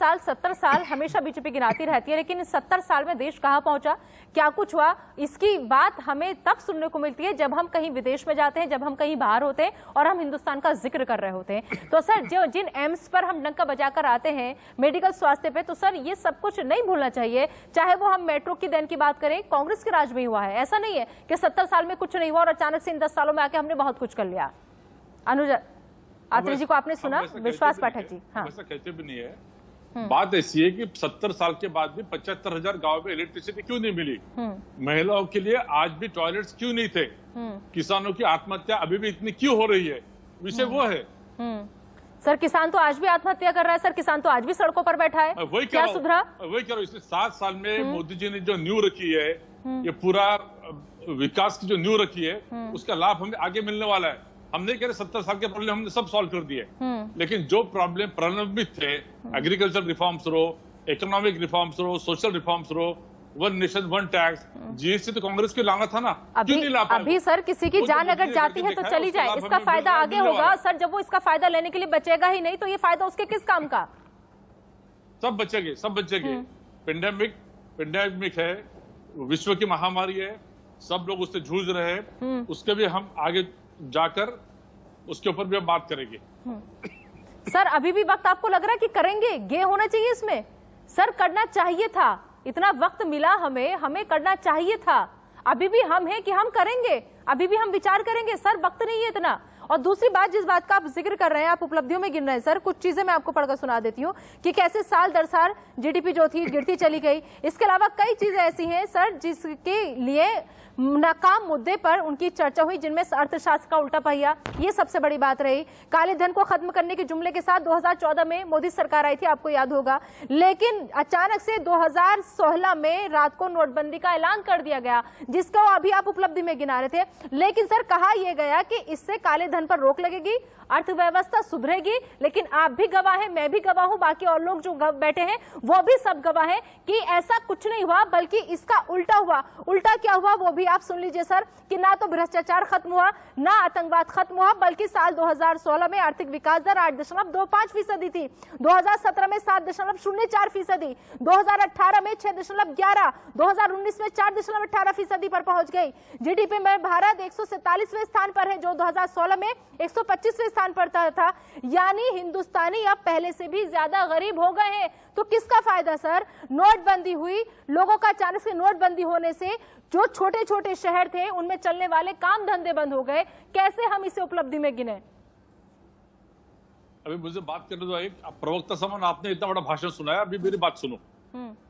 [SPEAKER 1] साल हमेशा बीजेपी गिनाती रहती है, लेकिन 70 साल में देश कहां पहुंचा, क्या कुछ हुआ, इसकी बात हमें तब सुनने को मिलती है जब हम कहीं विदेश में जाते हैं, जब हम कहीं बाहर होते हैं और हम हिंदुस्तान का जिक्र कर रहे होते हैं। तो सर, जो जिन एम्स पर हम डंका बजाकर आते हैं मेडिकल स्वास्थ्य पे, तो सर ये सब कुछ नहीं भूलना चाहिए। चाहे वो हम मेट्रो की देन की बात करें, कांग्रेस के राज में हुआ है, ऐसा नहीं है कि 70 साल में कुछ नहीं हुआ और अचानक से इन 10 सालों में आके हमने बहुत कुछ कर लिया। अनुज यात्रे जी को आपने सुना, विश्वास पाठक जी। हाँ,
[SPEAKER 2] ऐसा कहते भी नहीं है। बात ऐसी है कि 70 साल के बाद भी 75,000 गांव में इलेक्ट्रिसिटी क्यों नहीं मिली, महिलाओं के लिए आज भी टॉयलेट्स क्यों नहीं थे, किसानों की आत्महत्या अभी भी इतनी क्यों हो रही है, विषय वो है।
[SPEAKER 1] सर, किसान तो आज भी आत्महत्या कर रहा है, सर किसान तो आज भी सड़कों पर बैठा है, क्या सुधरा?
[SPEAKER 2] वही कह रहा हूं, इसलिए 7 साल में मोदी जी ने जो न्यू रखी है, ये पूरा विकास की जो न्यू रखी है, उसका लाभ हमें आगे मिलने वाला है। हम नहीं कह रहे 70 साल के प्रॉब्लम हमने सब सॉल्व कर दिए, लेकिन जो प्रॉब्लम प्रलंबित थे, एग्रीकल्चर रिफॉर्म्स रो, इकोनॉमिक रिफॉर्म्स रो, सोशल रिफॉर्म्स रो, 1 नेशन 1 टैक्स, जीएसटी तो कांग्रेस के लाना था ना, क्यों नहीं ला पाए?
[SPEAKER 1] अभी सर किसी की जान अगर जाती है तो चली जाए, इसका फायदा आगे होगा सर। जब वो इसका फायदा लेने के लिए बचेगा ही नहीं तो ये फायदा उसके किस काम का?
[SPEAKER 2] सब बचेंगे। पेंडेमिक है, विश्व की महामारी है, सब लोग उससे जूझ रहे हैं, उसके भी हम आगे जाकर उसके ऊपर भी हम बात करेंगे।
[SPEAKER 1] सर, अभी भी वक्त आपको लग रहा है कि करेंगे? ये होना चाहिए इसमें सर, करना चाहिए था, इतना वक्त मिला हमें करना चाहिए था। अभी भी हम हैं कि हम करेंगे, अभी भी हम विचार करेंगे सर, वक्त नहीं है इतना। और दूसरी बात, जिस बात का आप जिक्र कर रहे हैं, आप उपलब्धियों में गिन रहे हैं सर, कुछ चीजें मैं आपको पढ़कर सुना देती हूँ कि कैसे साल दर साल जीडीपी जो थी गिरती चली गई। इसके अलावा कई चीजें ऐसी हैं सर जिसके लिए नाकाम मुद्दे पर उनकी चर्चा हुई, जिनमें अर्थशास्त्र का उल्टा पहिया, ये सबसे बड़ी बात रही। काले धन को खत्म करने के जुमले के साथ 2014 में मोदी सरकार आई थी, आपको याद होगा, लेकिन अचानक से 2016 में रात को नोटबंदी का ऐलान कर दिया गया, जिसका अभी आप उपलब्धि में गिना रहे थे। लेकिन सर कहा यह गया कि इससे काले धन पर रोक लगेगी, अर्थव्यवस्था सुधरेगी, लेकिन आप भी गवाह हैं, मैं भी गवाह हूं, बाकी और लोग जो बैठे हैं वो भी सब गवाह हैं कि ऐसा कुछ नहीं हुआ, बल्कि इसका उल्टा हुआ। उल्टा क्या हुआ वो भी आप सुन लीजिए सर, कि ना तो भ्रष्टाचार खत्म हुआ, ना आतंकवाद खत्म हुआ, बल्कि साल 2016 में आर्थिक विकास दर 8.25% थी, 2017 में 7.04%, 2018 में 6.11%, 2019 में 4.18% पर पहुंच गई। जीडीपी में भारत 147वें स्थान पर है, जो 2016 में 125वें स्थान पर था। यानी हिंदुस्तानी अब पहले से भी ज्यादा गरीब हो गए हैं। तो किसका फायदा सर? नोटबंदी हुई, लोगों का अचानक से नोटबंदी होने से जो छोटे छोटे शहर थे उनमें चलने वाले काम धंधे बंद हो गए। कैसे हम इसे उपलब्धि में गिने?
[SPEAKER 2] अभी मुझे बात करने दो। एक प्रवक्ता समान आपने इतना बड़ा भाषण सुनाया, अभी मेरी बात सुनो।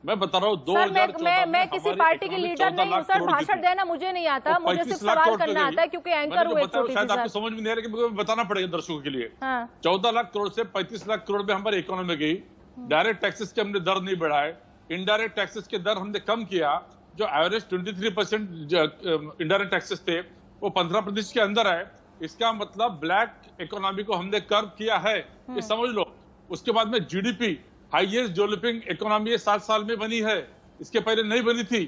[SPEAKER 2] मैं बता रहा हूँ 2014
[SPEAKER 1] मैं किसी पार्टी की लीडर नहीं हूँ सर, भाषण देना मुझे नहीं आता, मुझे सिर्फ सवाल करना आता है, क्योंकि एंकर हुए छोटी सी।
[SPEAKER 2] शायद आपको समझ में नहीं आ रहा कि मुझे बताना पड़ेगा दर्शकों के लिए। 14 लाख करोड़ से 35 लाख करोड़ में हमारी इकोनॉमी गई। डायरेक्ट टैक्सेस के हमने दर नहीं बढ़ाए, इनडायरेक्ट टैक्सेस के दर हमने कम किया। जो एवरेज 23% इनडायरेक्ट टैक्सेस थे वो 15% के अंदर है। इसका मतलब ब्लैक इकोनॉमी को हमने कर्व किया है, ये समझ लो। उसके बाद में जीडीपी हाईएस्ट डेवलपिंग इकोनॉमी 7 साल में बनी है, इसके पहले नहीं बनी थी।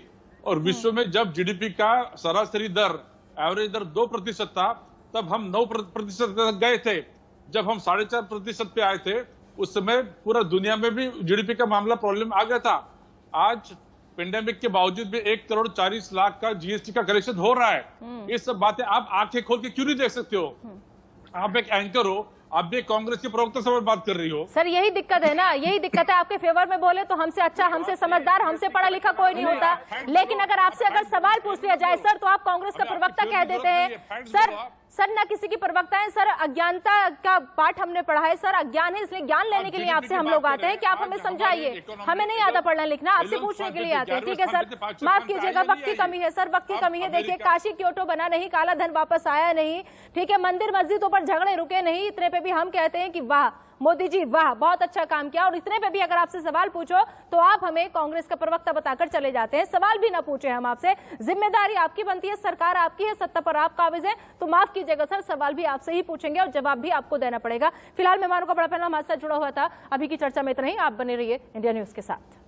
[SPEAKER 2] और विश्व में जब जीडीपी का सरासरी दर एवरेज दर 2% था, तब हम 9% तक गए थे। जब हम 4.5% पे आए थे, उस समय पूरा दुनिया में भी जीडीपी का मामला प्रॉब्लम आ गया था। आज पेंडेमिक के बावजूद भी 1,40,40,00,000 का जीएसटी का कलेक्शन हो रहा है। ये सब बातें आप आंखें खोल के क्यों नहीं देख सकते हो? आप एक एंकर हो, आप भी कांग्रेस के प्रवक्ता से बात कर रही हो।
[SPEAKER 1] सर यही दिक्कत है ना, यही दिक्कत है। आपके फेवर में बोले तो हमसे अच्छा, हमसे समझदार, हमसे पढ़ा लिखा कोई नहीं होता। लेकिन अगर आपसे अगर सवाल पूछ लिया जाए सर, तो आप कांग्रेस का प्रवक्ता कह देते हैं। सर ना किसी की प्रवक्ता है सर, अज्ञानता का पाठ हमने पढ़ा है सर, अज्ञान है, इसलिए ज्ञान लेने के लिए आपसे हम लोग आते हैं कि आप हमें समझाइए। हमें नहीं आता पढ़ना लिखना, आपसे पूछने के लिए आते हैं। ठीक है सर, माफ कीजिएगा, वक्त की कमी है सर, वक्त की कमी है। देखिए काशी क्योटो बना नहीं, काला धन वापस आया नहीं, ठीक है, मंदिर मस्जिदों पर झगड़े रुके नहीं, इतने पे भी हम कहते हैं कि वाह मोदी जी वाह, बहुत अच्छा काम किया। और इतने पे भी अगर आपसे सवाल पूछो तो आप हमें कांग्रेस का प्रवक्ता बताकर चले जाते हैं। सवाल भी ना पूछे हम आपसे, जिम्मेदारी आपकी बनती है, सरकार आपकी है, सत्ता पर आप काबिज हैं, तो माफ कीजिएगा सर, सवाल भी आपसे ही पूछेंगे और जवाब भी आपको देना पड़ेगा। फिलहाल मेहमानों का बड़ा पैनल हमारे साथ जुड़ा हुआ था। अभी की चर्चा में इतना ही, आप बने रहिए इंडिया न्यूज के साथ।